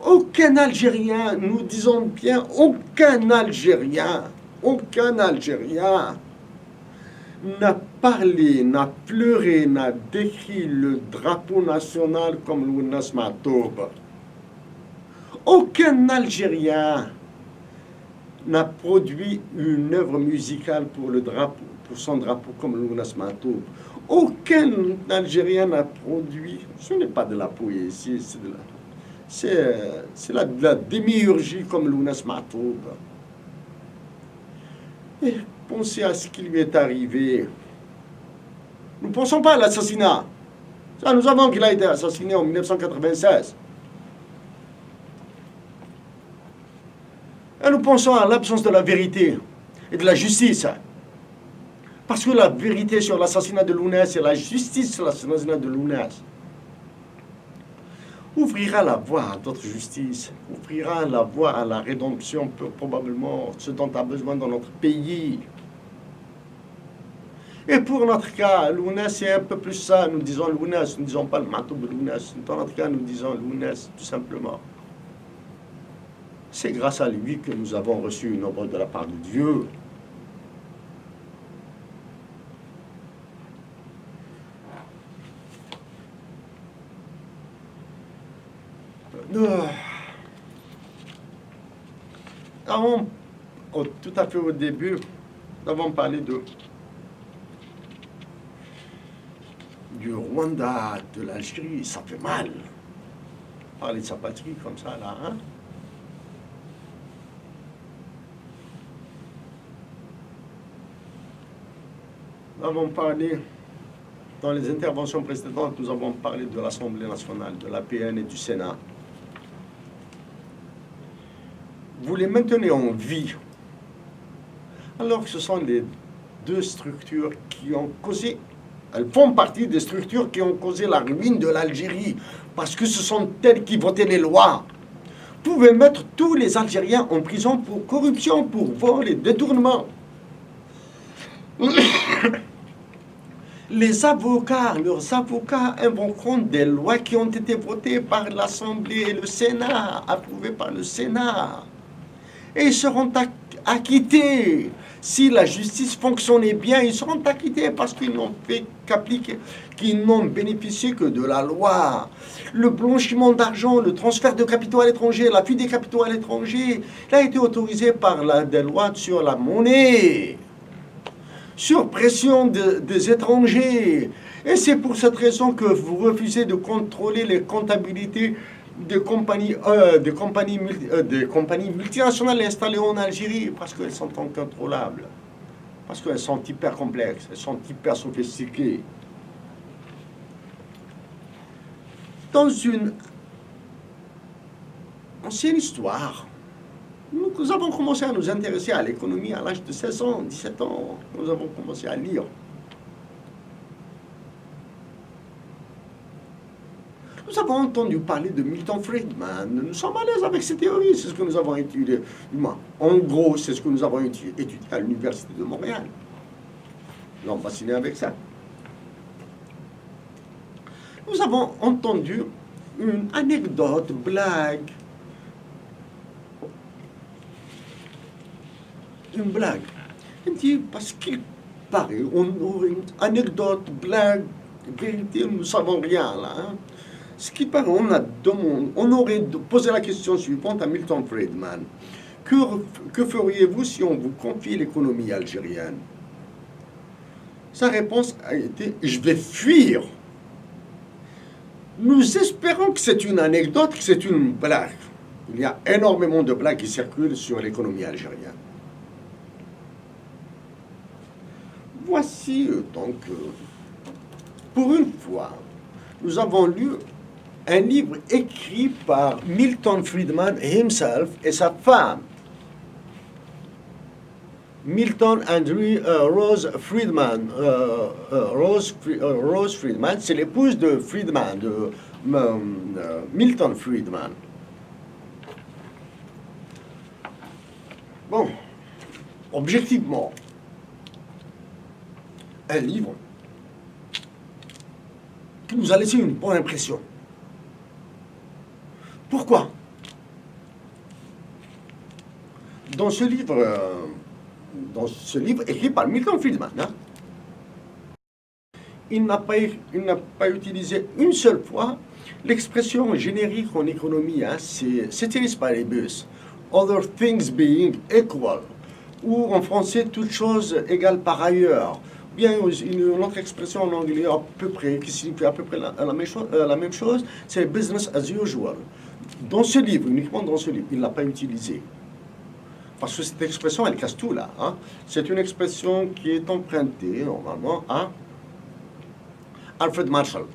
Aucun Algérien, nous disons bien, aucun Algérien n'a parlé, n'a pleuré, n'a décrit le drapeau national comme l'Ounas Matoub. Aucun Algérien n'a produit une œuvre musicale pour son drapeau comme l'Ounas Matoub. Aucun Algérien n'a produit, ce n'est pas de la poésie, c'est de la démiurgie comme l'Ounas Matoub. Et pensez à ce qui lui est arrivé. Nous ne pensons pas à l'assassinat. Nous savons qu'il a été assassiné en 1996. Et nous pensons à l'absence de la vérité et de la justice. Parce que la vérité sur l'assassinat de Lounès et la justice sur l'assassinat de Lounès ouvrira la voie à d'autres justices, ouvrira la voie à la rédemption, probablement ce dont a besoin dans notre pays. Et pour notre cas, Lounès, c'est un peu plus ça. Nous disons Lounès, nous ne disons pas le Matoub de Lounès. Dans notre cas, nous disons Lounès, tout simplement. C'est grâce à lui que nous avons reçu une œuvre de la part de Dieu. Tout à fait au début, nous avons parlé du Rwanda, de l'Algérie. Ça fait mal. Parler de sa patrie comme ça, là, hein? Nous avons parlé, dans les interventions précédentes, nous avons parlé de l'Assemblée nationale, de l'APN et du Sénat. Vous les maintenez en vie, alors que ce sont les deux structures qui ont causé, elles font partie des structures qui ont causé la ruine de l'Algérie, parce que ce sont elles qui votaient les lois. Vous pouvez mettre tous les Algériens en prison pour corruption, pour vol et détournement. Leurs avocats invoqueront des lois qui ont été votées par l'Assemblée et le Sénat, approuvées par le Sénat. Et ils seront acquittés. Si la justice fonctionnait bien, ils seront acquittés parce qu'ils n'ont fait qu'appliquer, qu'ils n'ont bénéficié que de la loi. Le blanchiment d'argent, le transfert de capitaux à l'étranger, la fuite des capitaux à l'étranger, il a été autorisé par des lois sur la monnaie, sur pression des étrangers. Et c'est pour cette raison que vous refusez de contrôler les comptabilités des compagnies multinationales installées en Algérie parce qu'elles sont incontrôlables, parce qu'elles sont hyper complexes, elles sont hyper sophistiquées. Dans une ancienne histoire, nous avons commencé à nous intéresser à l'économie à l'âge de 16 ans, 17 ans. Nous avons commencé à lire. Nous avons entendu parler de Milton Friedman. Nous sommes à l'aise avec ces théories. C'est ce que nous avons étudié. En gros, c'est ce que nous avons étudié à l'Université de Montréal. Nous sommes fascinés avec ça. Nous avons entendu une anecdote, blague. Une blague. Il dit, parce qu'il paraît, on aurait une anecdote, blague, vérité, nous ne savons rien là. Hein. Ce qui paraît, on aurait posé la question suivante à Milton Friedman. Que feriez-vous si on vous confie l'économie algérienne? Sa réponse a été, je vais fuir. Nous espérons que c'est une anecdote, que c'est une blague. Il y a énormément de blagues qui circulent sur l'économie algérienne. Voici donc, pour une fois, nous avons lu un livre écrit par Milton Friedman himself et sa femme. Milton Andrew Rose Friedman. Rose Friedman, c'est l'épouse de Friedman, de Milton Friedman. Bon, objectivement, un livre qui nous a laissé une bonne impression. Pourquoi? Dans ce livre écrit par Milton Friedman, hein, il n'a pas utilisé une seule fois l'expression générique en économie, hein, c'est ceteris paribus, other things being equal, ou en français, toute chose égale par ailleurs. Bien, une autre expression en anglais à peu près, qui signifie à peu près la même chose, c'est business as usual. Dans ce livre, uniquement dans ce livre, il ne l'a pas utilisé. Parce que cette expression, elle casse tout là. Hein. C'est une expression qui est empruntée normalement à Alfred Marshall.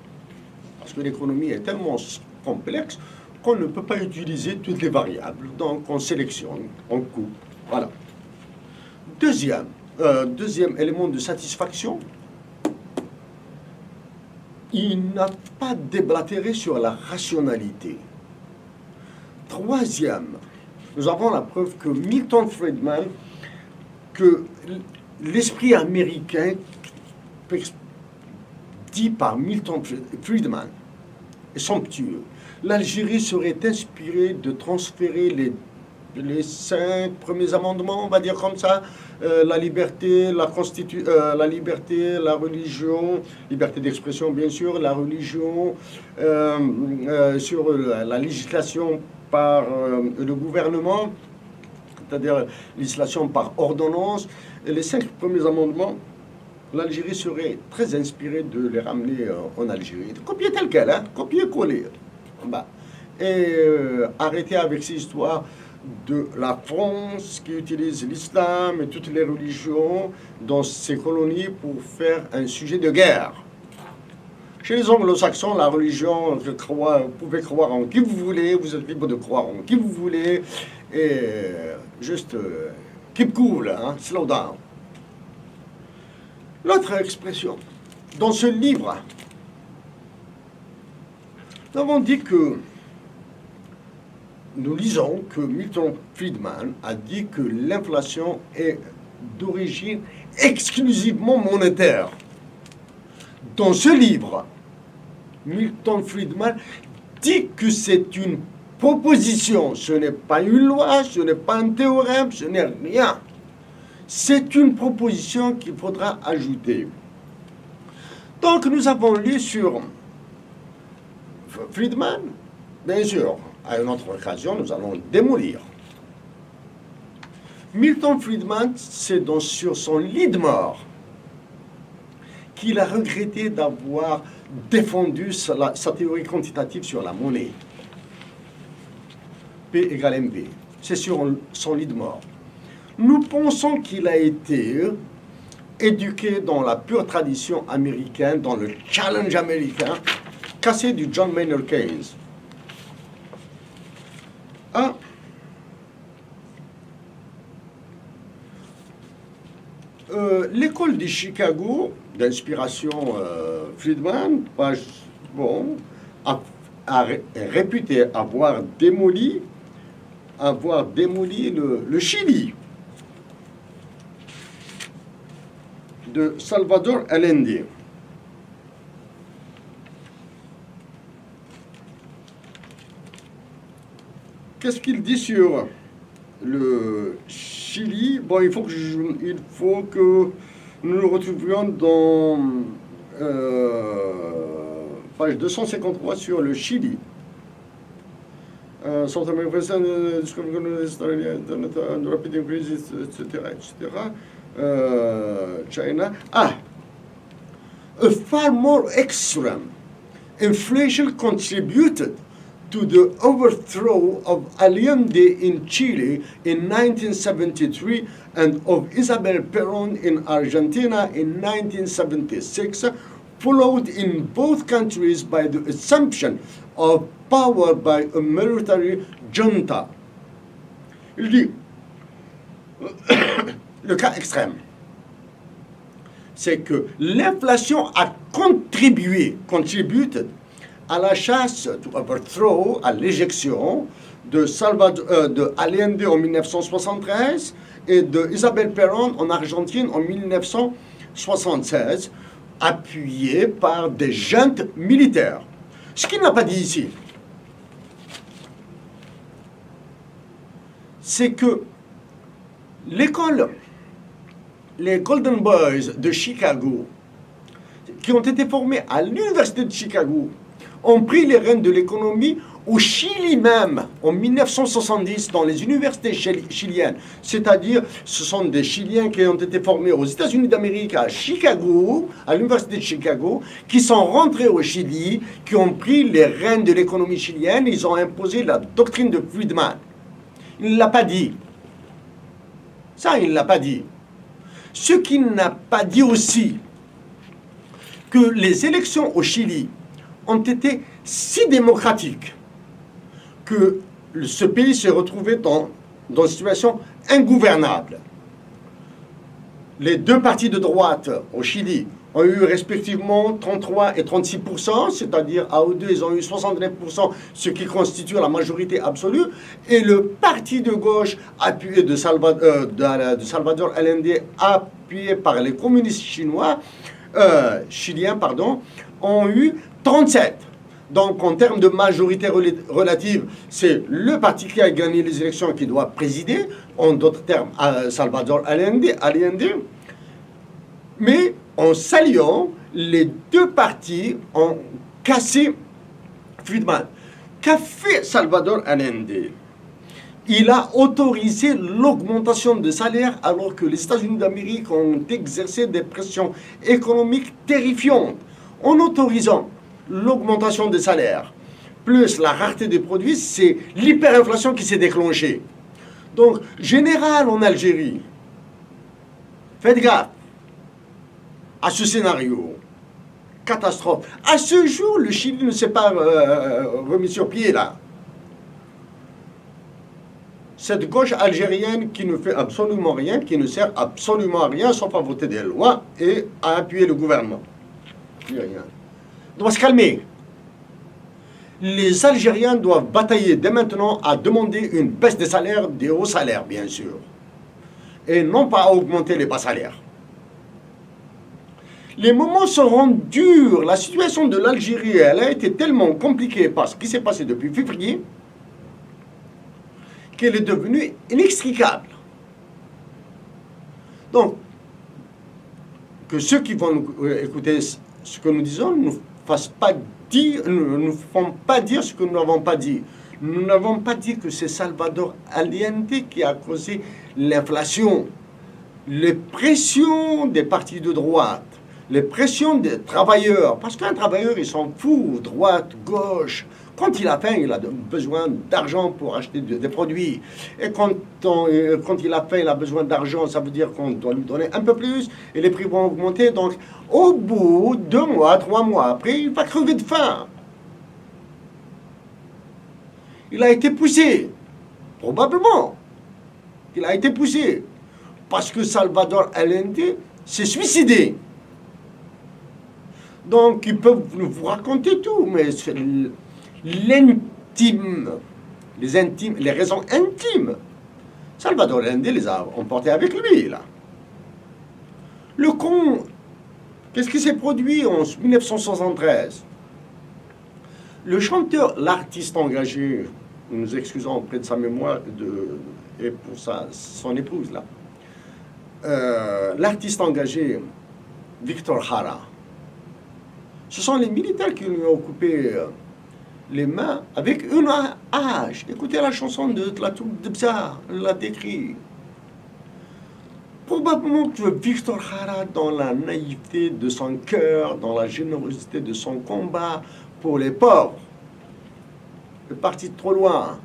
Parce que l'économie est tellement complexe qu'on ne peut pas utiliser toutes les variables. Donc on sélectionne, on coupe. Voilà. Deuxième élément de satisfaction, il n'a pas déblatéré sur la rationalité. Troisième, nous avons la preuve que Milton Friedman, que l'esprit américain dit par Milton Friedman est somptueux. L'Algérie serait inspirée de transférer les 5 premiers amendements, on va dire comme ça, la liberté, la liberté, la religion, liberté d'expression bien sûr, la religion, sur la législation par le gouvernement, c'est-à-dire législation par ordonnance, et les 5 premiers amendements, l'Algérie serait très inspirée de les ramener en Algérie, de copier tel quel, hein, copier-coller, et arrêter avec ces histoires de la France qui utilise l'islam et toutes les religions dans ses colonies pour faire un sujet de guerre. Chez les anglo-saxons, la religion, vous pouvez croire en qui vous voulez, vous êtes libre de croire en qui vous voulez, et juste keep cool, hein, slow down. L'autre expression, dans ce livre, nous avons dit que nous lisons que Milton Friedman a dit que l'inflation est d'origine exclusivement monétaire. Dans ce livre, Milton Friedman dit que c'est une proposition, ce n'est pas une loi, ce n'est pas un théorème, ce n'est rien. C'est une proposition qu'il faudra ajouter. Donc nous avons lu sur Friedman, bien sûr, à une autre occasion, nous allons démolir. Milton Friedman, c'est donc sur son lit de mort qu'il a regretté d'avoir défendu sa théorie quantitative sur la monnaie. P égale MV. C'est sur son lit de mort. Nous pensons qu'il a été éduqué dans la pure tradition américaine, dans le challenge américain, cassé du John Maynard Keynes. Ah. L'école de Chicago, d'inspiration Friedman, a réputé avoir démoli le Chili de Salvador Allende. Qu'est-ce qu'il dit sur le Chili? Bon, il faut que nous le retrouvions dans page 253 sur le Chili. South American, rapid increase, etc. China. A far more extreme inflation contributed to the overthrow of Allende in Chile in 1973 and of Isabel Perón in Argentina in 1976, followed in both countries by the assumption of power by a military junta. Il dit, le cas extrême, c'est que l'inflation a contribué à la chasse, to overthrow, à l'éjection de Allende en 1973 et de Isabel Perón en Argentine en 1976, appuyé par des juntes militaires. Ce qu'il n'a pas dit ici, c'est que les Golden Boys de Chicago, qui ont été formés à l'Université de Chicago, ont pris les rênes de l'économie au Chili même, en 1970, dans les universités chiliennes. C'est-à-dire, ce sont des Chiliens qui ont été formés aux États-Unis d'Amérique, à Chicago, à l'Université de Chicago, qui sont rentrés au Chili, qui ont pris les rênes de l'économie chilienne, ils ont imposé la doctrine de Friedman. Il ne l'a pas dit. Ça, il ne l'a pas dit. Ce qu'il n'a pas dit aussi, que les élections au Chili ont été si démocratiques que ce pays s'est retrouvé dans une situation ingouvernable. Les deux partis de droite au Chili ont eu respectivement 33 et 36%, c'est-à-dire à eux deux, ils ont eu 69%, ce qui constitue la majorité absolue, et le parti de gauche, appuyé de Salvador Allende, appuyé par les communistes chiliens, ont eu 37. Donc, en termes de majorité relative, c'est le parti qui a gagné les élections qui doit présider, en d'autres termes, Salvador Allende. Mais en s'alliant, les deux partis ont cassé Friedman. Qu'a fait Salvador Allende? Il a autorisé l'augmentation de salaire alors que les États-Unis d'Amérique ont exercé des pressions économiques terrifiantes. En autorisant l'augmentation des salaires, plus la rareté des produits, c'est l'hyperinflation qui s'est déclenchée. Donc, général en Algérie, faites gaffe à ce scénario. Catastrophe. À ce jour, le Chili ne s'est pas remis sur pied, là. Cette gauche algérienne qui ne fait absolument rien, qui ne sert absolument à rien, sauf à voter des lois et à appuyer le gouvernement. Rien. Doit se calmer. Les Algériens doivent batailler dès maintenant à demander une baisse des salaires, des hauts salaires, bien sûr. Et non pas à augmenter les bas salaires. Les moments seront durs. La situation de l'Algérie, elle a été tellement compliquée par ce qui s'est passé depuis février. qu'elle est devenue inextricable. Donc, que ceux qui vont écouter ce que nous disons ne nous font pas dire ce que nous n'avons pas dit. Nous n'avons pas dit que c'est Salvador Allende qui a causé l'inflation, les pressions des partis de droite, les pressions des travailleurs. Parce qu'un travailleur, il s'en fout, droite, gauche. Quand il a faim, il a besoin d'argent pour acheter des produits. Et quand il a faim, il a besoin d'argent, ça veut dire qu'on doit lui donner un peu plus et les prix vont augmenter. Donc, au bout de 2 mois, 3 mois après, il va crever de faim. Il a été poussé. Probablement. Il a été poussé. Parce que Salvador Allende s'est suicidé. Donc, ils peuvent vous raconter tout, mais c'est l'intime, les raisons intimes. Salvador Allende les a emportés avec lui, là. Le con, qu'est-ce qui s'est produit en 1973? Le chanteur, l'artiste engagé, nous nous excusons auprès de sa mémoire et pour son épouse, là. L'artiste engagé, Victor Jara, ce sont les militaires qui lui ont coupé les mains avec une hache. Écoutez la chanson de la troupe de Bza, elle l'a décrit. Probablement que Victor Jara, dans la naïveté de son cœur, dans la générosité de son combat pour les pauvres, est parti trop loin.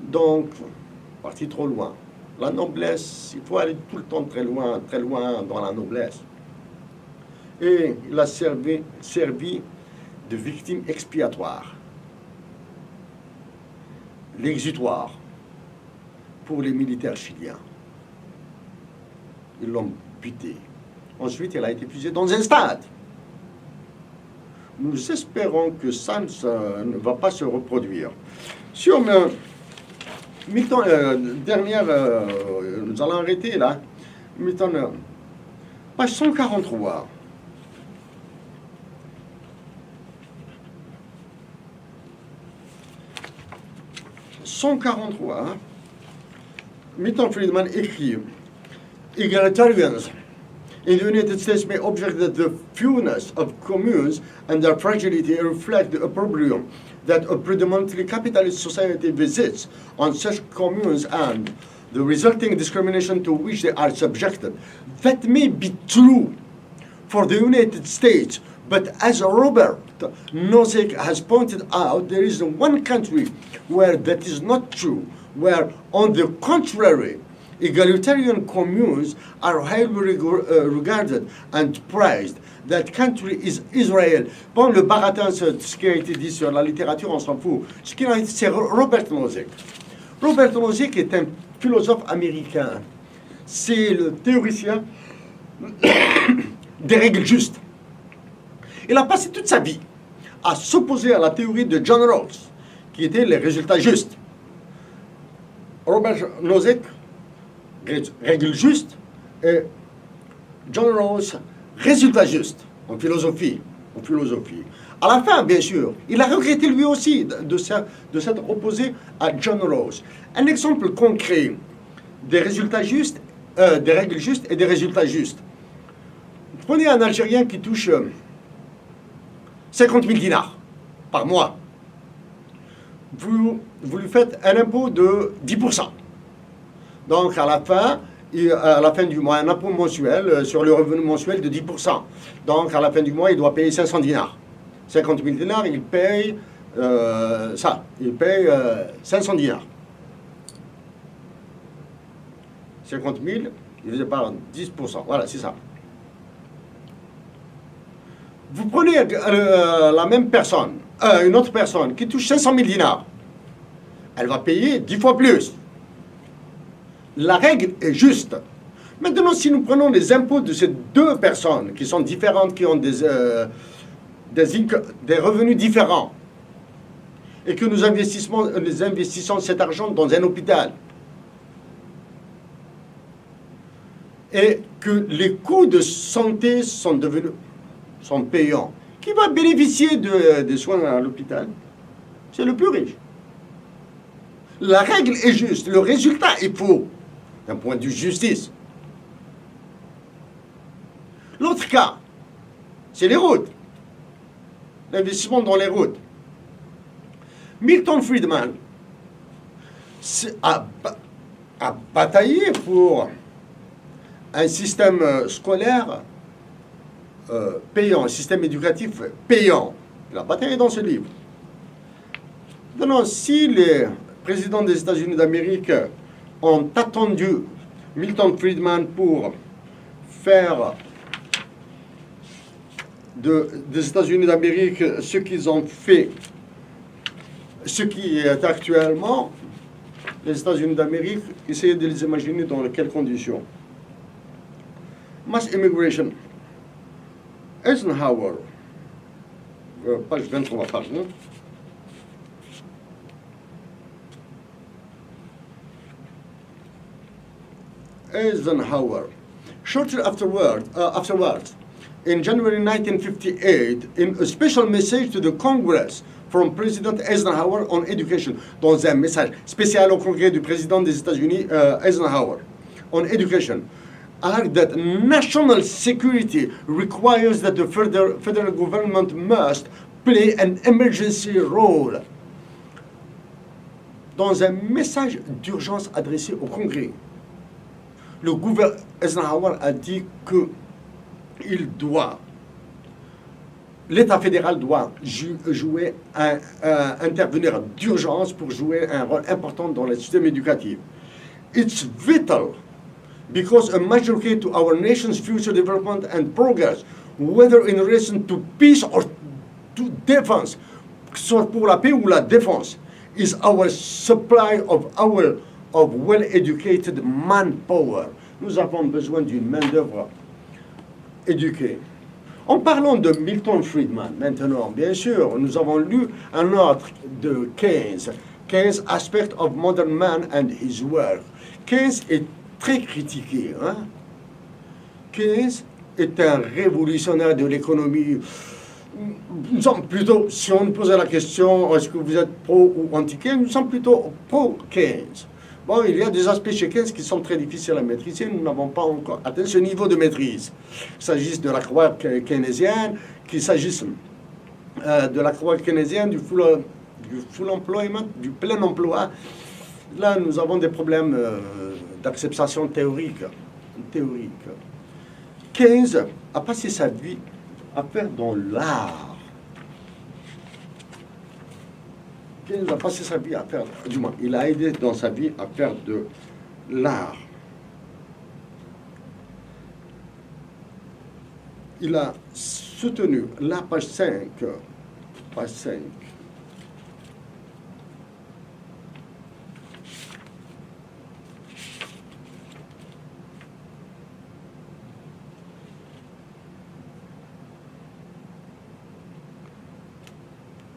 Donc, parti trop loin. La noblesse, il faut aller tout le temps très loin dans la noblesse. Et il a servi de victime expiatoire, l'exutoire pour les militaires chiliens. Ils l'ont buté. Ensuite, il a été fusillé dans un stade. Nous espérons que ça ne va pas se reproduire. Sur mettons, dernière, nous allons arrêter là. Mettons, page 143. Milton Friedman écrit Egalitarians in the United States may object that the fewness of communes and their fragility reflect the opprobrium that a predominantly capitalist society visits on such communes and the resulting discrimination to which they are subjected. That may be true for the United States, but as Robert Nozick has pointed out, there is one country where that is not true, where, on the contrary, egalitarian communes are highly regarded and prized. That country is Israel. Bon, le baratin, ce qui a été dit sur la littérature, on s'en fout. Ce qui a été, c'est Robert Nozick. Robert Nozick est un philosophe américain. C'est le théoricien des règles justes. Il a passé toute sa vie à s'opposer à la théorie de John Rawls, qui était les résultats justes. Robert Nozick, règles justes, et John Rawls, résultats justes en philosophie. À la fin, bien sûr, il a regretté lui aussi de s'être opposé à John Rawls. Un exemple concret des résultats justes, des règles justes et des résultats justes. Prenez un Algérien qui touche 50 000 dinars par mois. Vous lui faites un impôt de 10%. Donc, à la fin du mois, un impôt mensuel sur le revenu mensuel de 10%. Donc, à la fin du mois, il doit payer 500 dinars. 50 000 dinars, il paye ça. Il paye 500 dinars. 50 000 divisé par 10%. Voilà, c'est ça. Vous prenez la même personne, une autre personne qui touche 500 000 dinars. Elle va payer 10 fois plus. La règle est juste. Maintenant, si nous prenons les impôts de ces deux personnes qui sont différentes, qui ont des revenus différents, et que nous investissons cet argent dans un hôpital, et que les coûts de santé sont payants, qui va bénéficier des soins à l'hôpital? C'est le plus riche. La règle est juste, le résultat est faux, d'un point de vue justice. L'autre cas, c'est les routes. L'investissement dans les routes. Milton Friedman a bataillé pour un système scolaire payant, un système éducatif payant. Il a bataillé dans ce livre. Maintenant, si les présidents des États-Unis d'Amérique ont attendu Milton Friedman pour faire des États-Unis d'Amérique ce qu'ils ont fait, ce qui est actuellement, les États-Unis d'Amérique, essayez de les imaginer dans quelles conditions. Mass immigration. Eisenhower, page 23, pardon. Eisenhower. Shortly afterwards, in January 1958, in a special message to the Congress from President Eisenhower on education, dans un message spécial au Congrès du président des États-Unis, Eisenhower, on education, argued that national security requires that the federal government must play an emergency role. Dans un message d'urgence adressé au Congrès, le gouverneur Eisenhower a dit que l'État fédéral doit intervenir d'urgence pour jouer un rôle important dans le système éducatif. It's vital because a major key to our nation's future development and progress, whether in relation to peace or to defense, que ce soit pour la paix ou la défense, is our supply of well-educated manpower. Nous avons besoin d'une main-d'œuvre éduquée. En parlant de Milton Friedman, maintenant, bien sûr, nous avons lu un autre de Keynes, Keynes Aspect of Modern Man and His Work. Keynes est très critiqué. Keynes est un révolutionnaire de l'économie. Nous sommes plutôt, si on nous posait la question, est-ce que vous êtes pro ou anti-Keynes, nous sommes plutôt pro-Keynes. Bon, il y a des aspects chez Keynes qui sont très difficiles à maîtriser. Nous n'avons pas encore atteint ce niveau de maîtrise. Qu'il s'agisse de la croix keynésienne, qu'il s'agisse de la croix keynésienne, du full employment, du plein emploi. Là, nous avons des problèmes d'acceptation théorique. Keynes a passé sa vie à faire dans l'art. Keynes a passé sa vie à faire, du moins, il a aidé dans sa vie à faire de l'art. Il a soutenu, la page 5,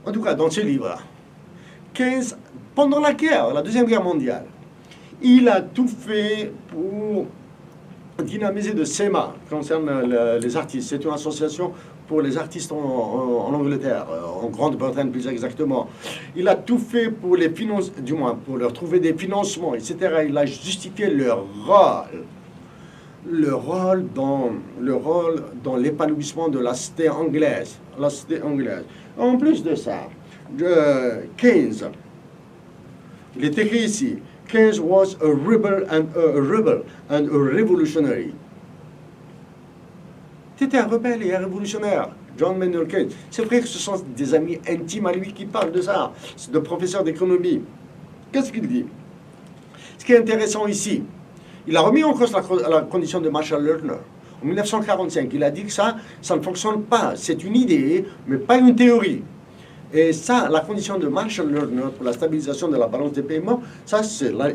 en tout cas, dans ce livre-là, Keynes, pendant la guerre, la Deuxième Guerre mondiale, il a tout fait pour dynamiser de SEMA, concerne les artistes. C'est une association pour les artistes en Angleterre, en Grande-Bretagne plus exactement. Il a tout fait pour les finances, du moins pour leur trouver des financements, etc. Il a justifié leur rôle. Le rôle dans l'épanouissement de la cité anglaise. En plus de ça, Keynes, il est écrit ici, Keynes was a rebel and a revolutionary. C'était un rebelle et un révolutionnaire, John Maynard Keynes. C'est vrai que ce sont des amis intimes à lui qui parlent de ça, c'est de professeur d'économie. Qu'est-ce qu'il dit? Ce qui est intéressant ici, il a remis en cause la condition de Marshall Lerner. En 1945, il a dit que ça ne fonctionne pas. C'est une idée, mais pas une théorie. Et ça, la condition de Marshall Lerner pour la stabilisation de la balance des paiements,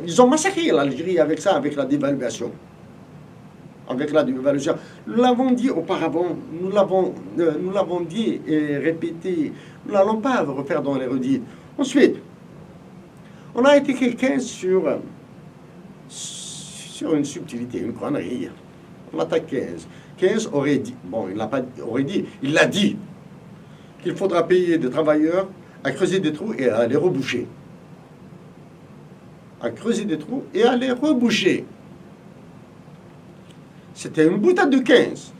ils ont massacré l'Algérie avec ça, avec la dévaluation. Nous l'avons dit auparavant, nous l'avons dit et répété. Nous n'allons pas refaire dans les redites. Ensuite, on a été quelqu'un sur une subtilité, une connerie. On attaque Keynes. Keynes aurait dit, bon, il n'a pas aurait dit, il l'a dit, qu'il faudra payer des travailleurs à creuser des trous et à les reboucher. à creuser des trous et à les reboucher. C'était une boutade de 15.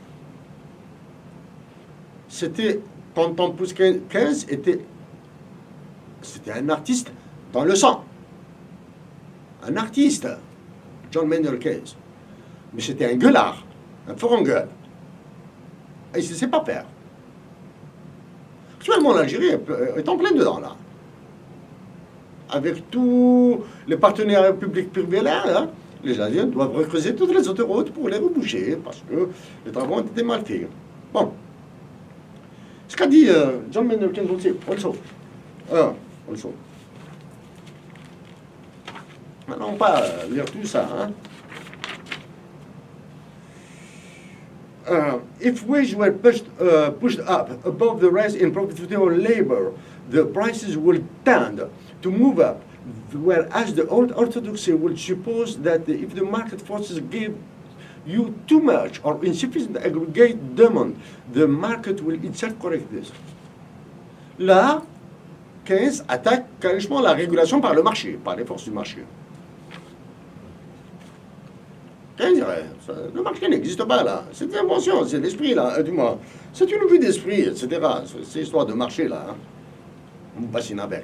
C'était, quand on pousse 15, c'était un artiste dans le sang. Un artiste, John Maynard Keynes. Mais c'était un gueulard, un fort en gueule. Et il ne sait pas faire. Actuellement, l'Algérie est en plein dedans, là. Avec tous les partenaires publics privés là, hein, les Algériens doivent recreuser toutes les autoroutes pour les reboucher, parce que les travaux ont été mal faits. Bon. Ce qu'a dit John Maynard Keynes aussi, also. Maintenant, on va pas lire tout ça, hein. If wages were pushed up above the rise in productivity of labor, the prices will tend to move up, whereas the old orthodoxy would suppose that if the market forces give you too much or insufficient aggregate demand, the market will itself correct this. Là, Keynes attaque carrément la régulation par le marché, par les forces du marché. Le marché n'existe pas là. C'est une invention, c'est l'esprit là, du moins. C'est une vue d'esprit, etc. C'est l'histoire de marché là. Hein. On bassine avec.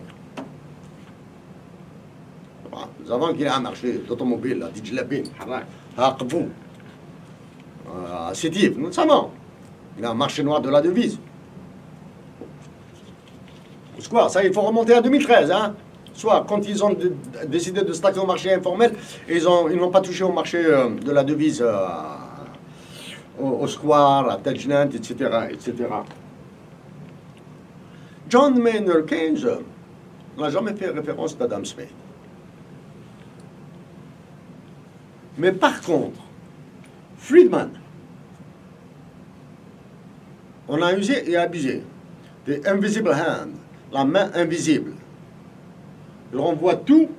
Nous avons qu'il y a un marché d'automobile, là, Dijlabin, Haqbou, Sétif, nous le savons. Il y a un marché noir de la devise. Quoi, ça, il faut remonter à 2013, hein. Soit quand ils ont décidé de stacker au marché informel, ils n'ont pas touché au marché de la devise au Square, à Tajnant, etc., etc. John Maynard Keynes n'a jamais fait référence d'Adam Smith. Mais par contre, Friedman, on a usé et abusé the invisible hand, la main invisible. Il renvoie tout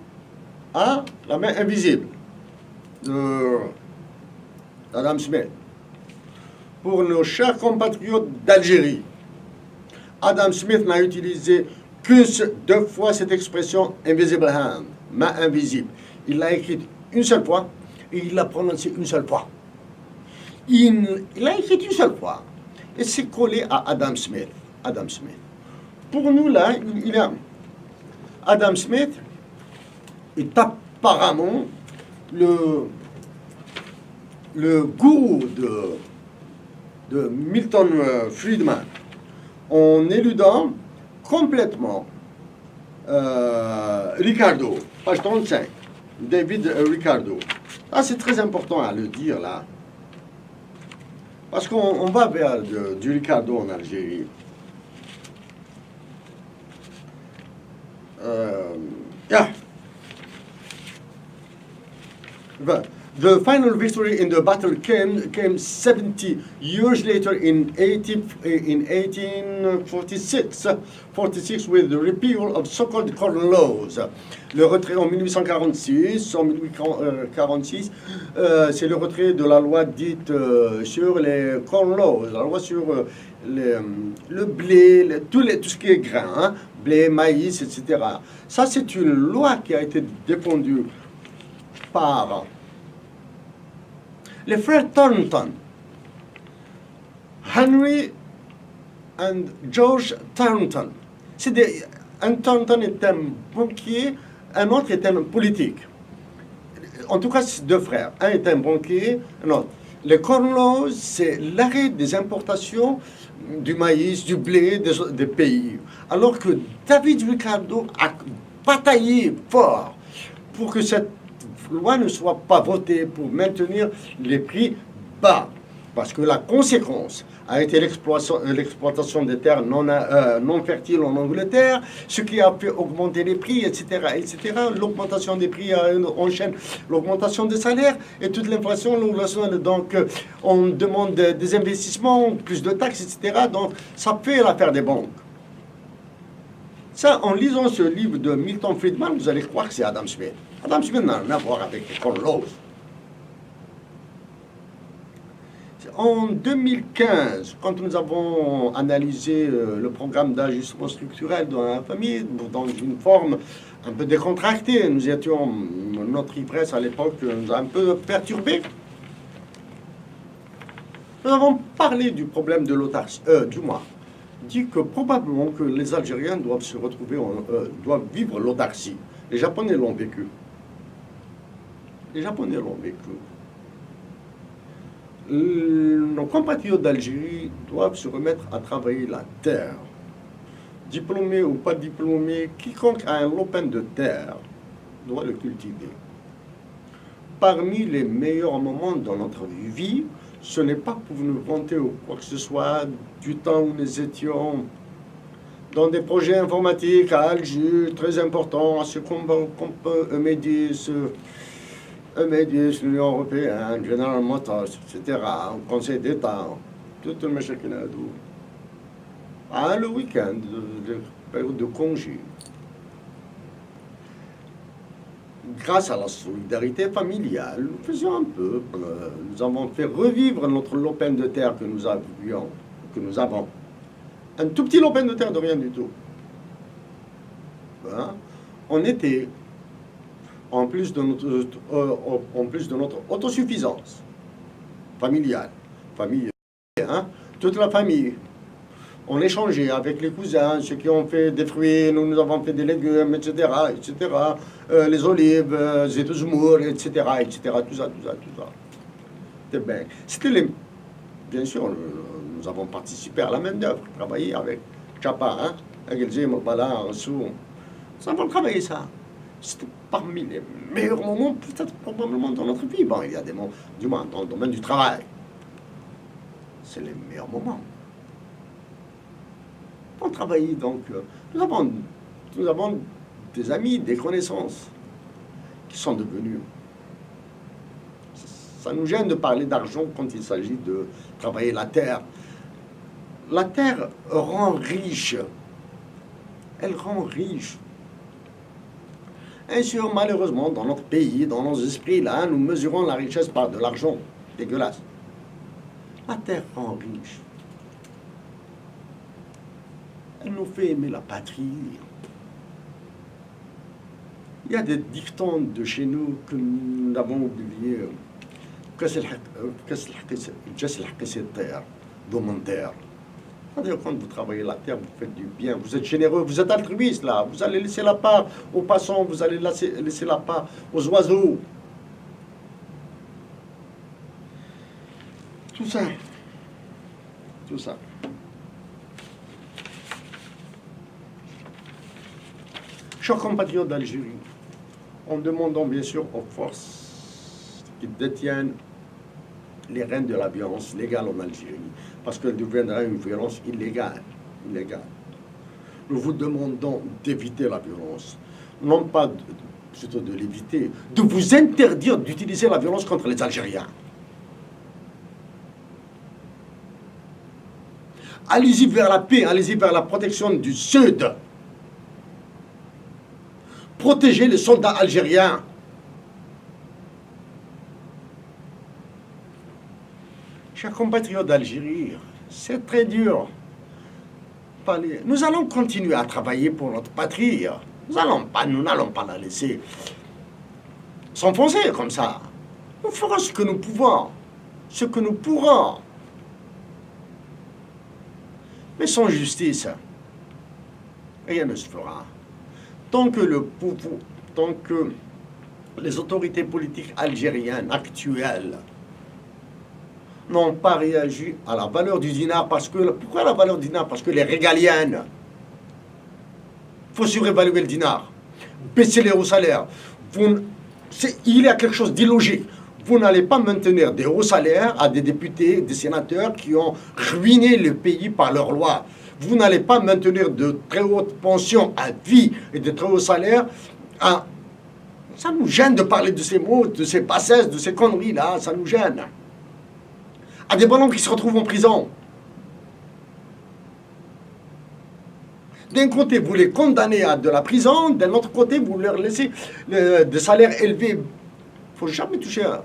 à la main invisible d'Adam Smith. Pour nos chers compatriotes d'Algérie, Adam Smith n'a utilisé que 2 fois cette expression invisible hand, main invisible. Il l'a écrite une seule fois et il l'a prononcée une seule fois. Il l'a écrite une seule fois et c'est collé à Adam Smith. Adam Smith. Pour nous, là, il y a Adam Smith est apparemment le gourou de Milton Friedman en éludant complètement Ricardo, page 35, David Ricardo. Ah, c'est très important à le dire là, parce qu'on va vers du Ricardo en Algérie. The final victory in the battle came 70 years later in 1846 with the repeal of so-called Corn Laws. Le retrait en 1846, c'est le retrait de la loi dite sur les Corn Laws, la loi sur le blé, tout ce qui est grain, hein, blé, maïs, etc. Ça, c'est une loi qui a été défendue par les frères Thornton, Henry and George Thornton. Un Thornton est un banquier, un autre est un politique. En tout cas, c'est 2 frères. Un est un banquier, un autre. Les Corn Laws, c'est l'arrêt des importations du maïs, du blé des pays. Alors que David Ricardo a bataillé fort pour que cette loi ne soit pas votée, pour maintenir les prix bas. Parce que la conséquence a été l'exploitation des terres non fertiles en Angleterre, ce qui a fait augmenter les prix, etc., etc. L'augmentation des prix enchaîne l'augmentation des salaires et toute l'inflation. Donc, on demande des investissements, plus de taxes, etc. Donc, ça fait l'affaire des banques. Ça, en lisant ce livre de Milton Friedman, vous allez croire que c'est Adam Smith. Adam Smith n'a rien à voir avec les Corn Laws. En 2015, quand nous avons analysé le programme d'ajustement structurel dans la famille, dans une forme un peu décontractée, notre ivresse à l'époque nous a un peu perturbés. Nous avons parlé du problème de l'autarcie, du moins, dit que probablement que les Algériens doivent se retrouver, doivent vivre l'autarcie. Les Japonais l'ont vécu. Les Japonais l'ont vécu. Nos compatriotes d'Algérie doivent se remettre à travailler la terre. Diplômé ou pas diplômé, quiconque a un lopin de terre doit le cultiver. Parmi les meilleurs moments dans notre vie, ce n'est pas pour nous vanter ou quoi que ce soit du temps où nous étions dans des projets informatiques à Alger, très importants, à ce qu'on peut MEDIS, l'Union européenne, General Motors, etc., au Conseil d'État, tout le machin qu'il y a d'où. Ah, le week-end, la période de congé. Grâce à la solidarité familiale, nous faisions un peu, nous avons fait revivre notre lopin de terre que nous avons. Un tout petit lopin de terre de rien du tout. Hein? On était, en plus de notre autosuffisance familiale, hein? Toute la famille, on échangeait avec les cousins, ceux qui ont fait des fruits, nous avons fait des légumes, etc., les olives, zétouzomour, etc., tout ça. C'était bien. Bien sûr, nous avons participé à la main-d'œuvre, travaillé avec Chapa, hein, avec Elzim, Bala, Rassou. Nous avons travaillé ça. C'était parmi les meilleurs moments, peut-être probablement dans notre vie. Bon, il y a des moments, du moins dans le domaine du travail. C'est les meilleurs moments. On travaille donc, nous avons des amis, des connaissances qui sont devenus. Ça nous gêne de parler d'argent quand il s'agit de travailler la terre. La terre rend riche. Elle rend riche. Et sûr, malheureusement, dans notre pays, dans nos esprits, là, nous mesurons la richesse par de l'argent. Dégueulasse. La terre rend riche. Elle nous fait aimer la patrie. Il y a des dictons de chez nous que nous avons oubliés. C'est-à-dire, quand vous travaillez la terre, vous faites du bien, vous êtes généreux, vous êtes altruiste là. Vous allez laisser la part aux passants, vous allez laisser la part aux oiseaux. Tout ça. Chers compatriotes d'Algérie, en demandant bien sûr aux forces qui détiennent les rênes de la violence légale en Algérie, parce qu'elle deviendra une violence illégale. Nous vous demandons d'éviter la violence, non pas plutôt de l'éviter, de vous interdire d'utiliser la violence contre les Algériens. Allez-y vers la paix, allez-y vers la protection du Sud. Protégez les soldats algériens. Chers compatriotes d'Algérie, c'est très dur. Nous allons continuer à travailler pour notre patrie. Nous n'allons pas la laisser s'enfoncer comme ça. Nous ferons ce que nous pouvons, ce que nous pourrons. Mais sans justice, rien ne se fera. Tant que les autorités politiques algériennes actuelles n'ont pas réagi à la valeur du dinar, pourquoi la valeur du dinar? Parce que les régaliennes, il faut surévaluer le dinar, baisser les hauts salaires. Il y a quelque chose d'illogique. Vous n'allez pas maintenir des hauts salaires à des députés, des sénateurs qui ont ruiné le pays par leurs lois. Vous n'allez pas maintenir de très hautes pensions à vie et de très hauts salaires. Ça nous gêne de parler de ces mots, de ces bassesses, de ces conneries-là. Ça nous gêne. À des ballons qui se retrouvent en prison. D'un côté, vous les condamnez à de la prison. D'un autre côté, vous leur laissez des salaires élevés. Il ne faut jamais toucher à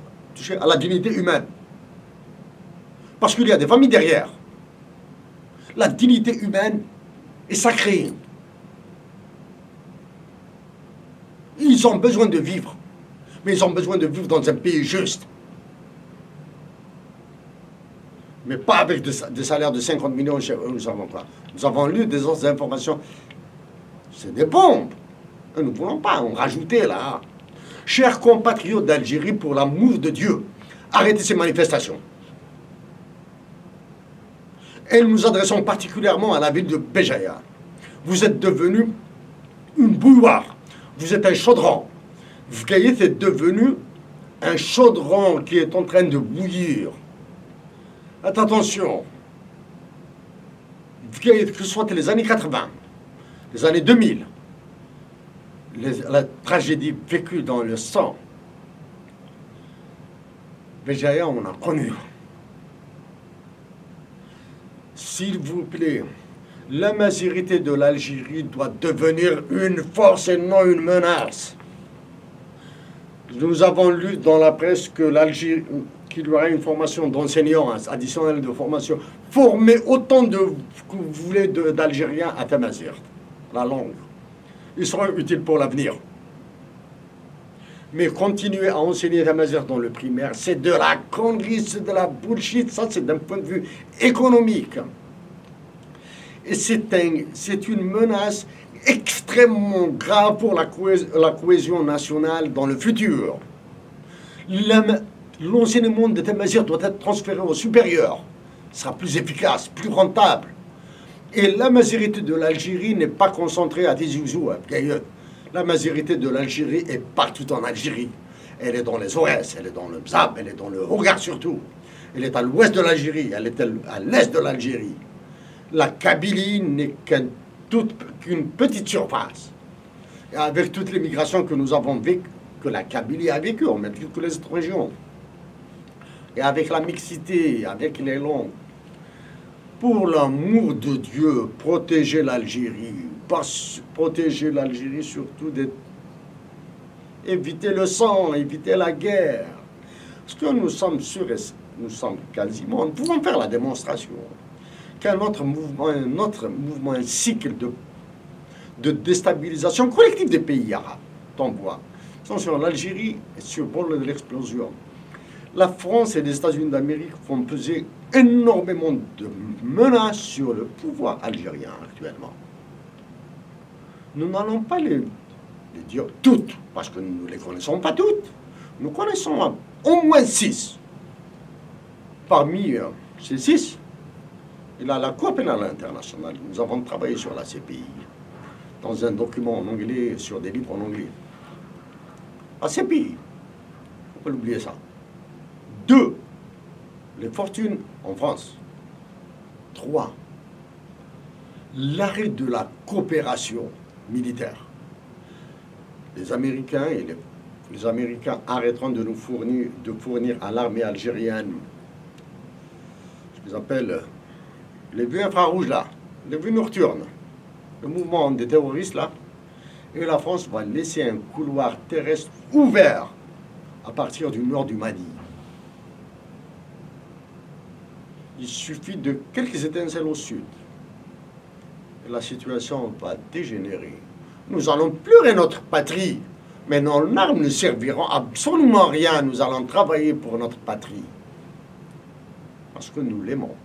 la dignité humaine. Parce qu'il y a des familles derrière. La dignité humaine est sacrée. Ils ont besoin de vivre. Mais ils ont besoin de vivre dans un pays juste. Mais pas avec des salaires de 50 millions, nous avons quoi. Nous avons lu des autres informations. C'est des bombes. Nous ne voulons pas en rajouter là. Chers compatriotes d'Algérie, pour l'amour de Dieu, arrêtez ces manifestations. Et nous nous adressons particulièrement à la ville de Béjaïa. Vous êtes devenu une bouilloire. Vous êtes un chaudron. Vgaït est devenu un chaudron qui est en train de bouillir. Faites attention. Que ce soit les années 80, les années 2000, la tragédie vécue dans le sang, Béjaïa, on a connu. S'il vous plaît, la majorité de l'Algérie doit devenir une force et non une menace. Nous avons lu dans la presse que l'Algérie, qu'il y aura une formation d'enseignants additionnelle de formation. Former autant que vous voulez d'Algériens à Tamazirt, la langue. Ils seront utiles pour l'avenir. Mais continuer à enseigner Tamazirt dans le primaire, c'est de la connerie, c'est de la bullshit. Ça, c'est d'un point de vue économique. Et c'est une menace extrêmement grave pour la cohésion nationale dans le futur. L'enseignement de Tamazirt doit être transféré au supérieur. Ce sera plus efficace, plus rentable. Et la majorité de l'Algérie n'est pas concentrée à Tizi Ouzou, à Bgaïot. La majorité de l'Algérie est partout en Algérie. Elle est dans les Aurès, elle est dans le Bzab, elle est dans le Hogar surtout. Elle est à l'ouest de l'Algérie, elle est à l'est de l'Algérie. La Kabylie n'est qu'une petite surface. Et avec toutes les migrations que nous avons vécues, que la Kabylie a vécues, on met toutes les autres régions. Et avec la mixité, avec les langues. Pour l'amour de Dieu, protéger l'Algérie. Protéger l'Algérie surtout éviter le sang, éviter la guerre. Parce que nous sommes sûrs, nous sommes quasiment, nous pouvons faire la démonstration qu'un autre mouvement, un cycle de déstabilisation collective des pays arabes. T'en vois. Attention, l'Algérie est sur le bord de l'explosion. La France et les États-Unis d'Amérique font peser énormément de menaces sur le pouvoir algérien actuellement. Nous n'allons pas les dire toutes, parce que nous ne les connaissons pas toutes. Nous connaissons au moins 6. Parmi ces 6, il y a la Cour pénale internationale. Nous avons travaillé sur la CPI, dans un document en anglais, sur des livres en anglais. La CPI, il ne faut pas l'oublier ça. 2, les fortunes en France. 3, l'arrêt de la coopération militaire. Les Américains et les Américains arrêteront de nous fournir à l'armée algérienne ce qu'ils appellent les vues infrarouges là, les vues nocturnes, le mouvement des terroristes là. Et la France va laisser un couloir terrestre ouvert à partir du nord du Mali. Il suffit de quelques étincelles au sud. Et la situation va dégénérer. Nous n'allons pleurer notre patrie, mais nos armes ne serviront absolument à rien. Nous allons travailler pour notre patrie. Parce que nous l'aimons.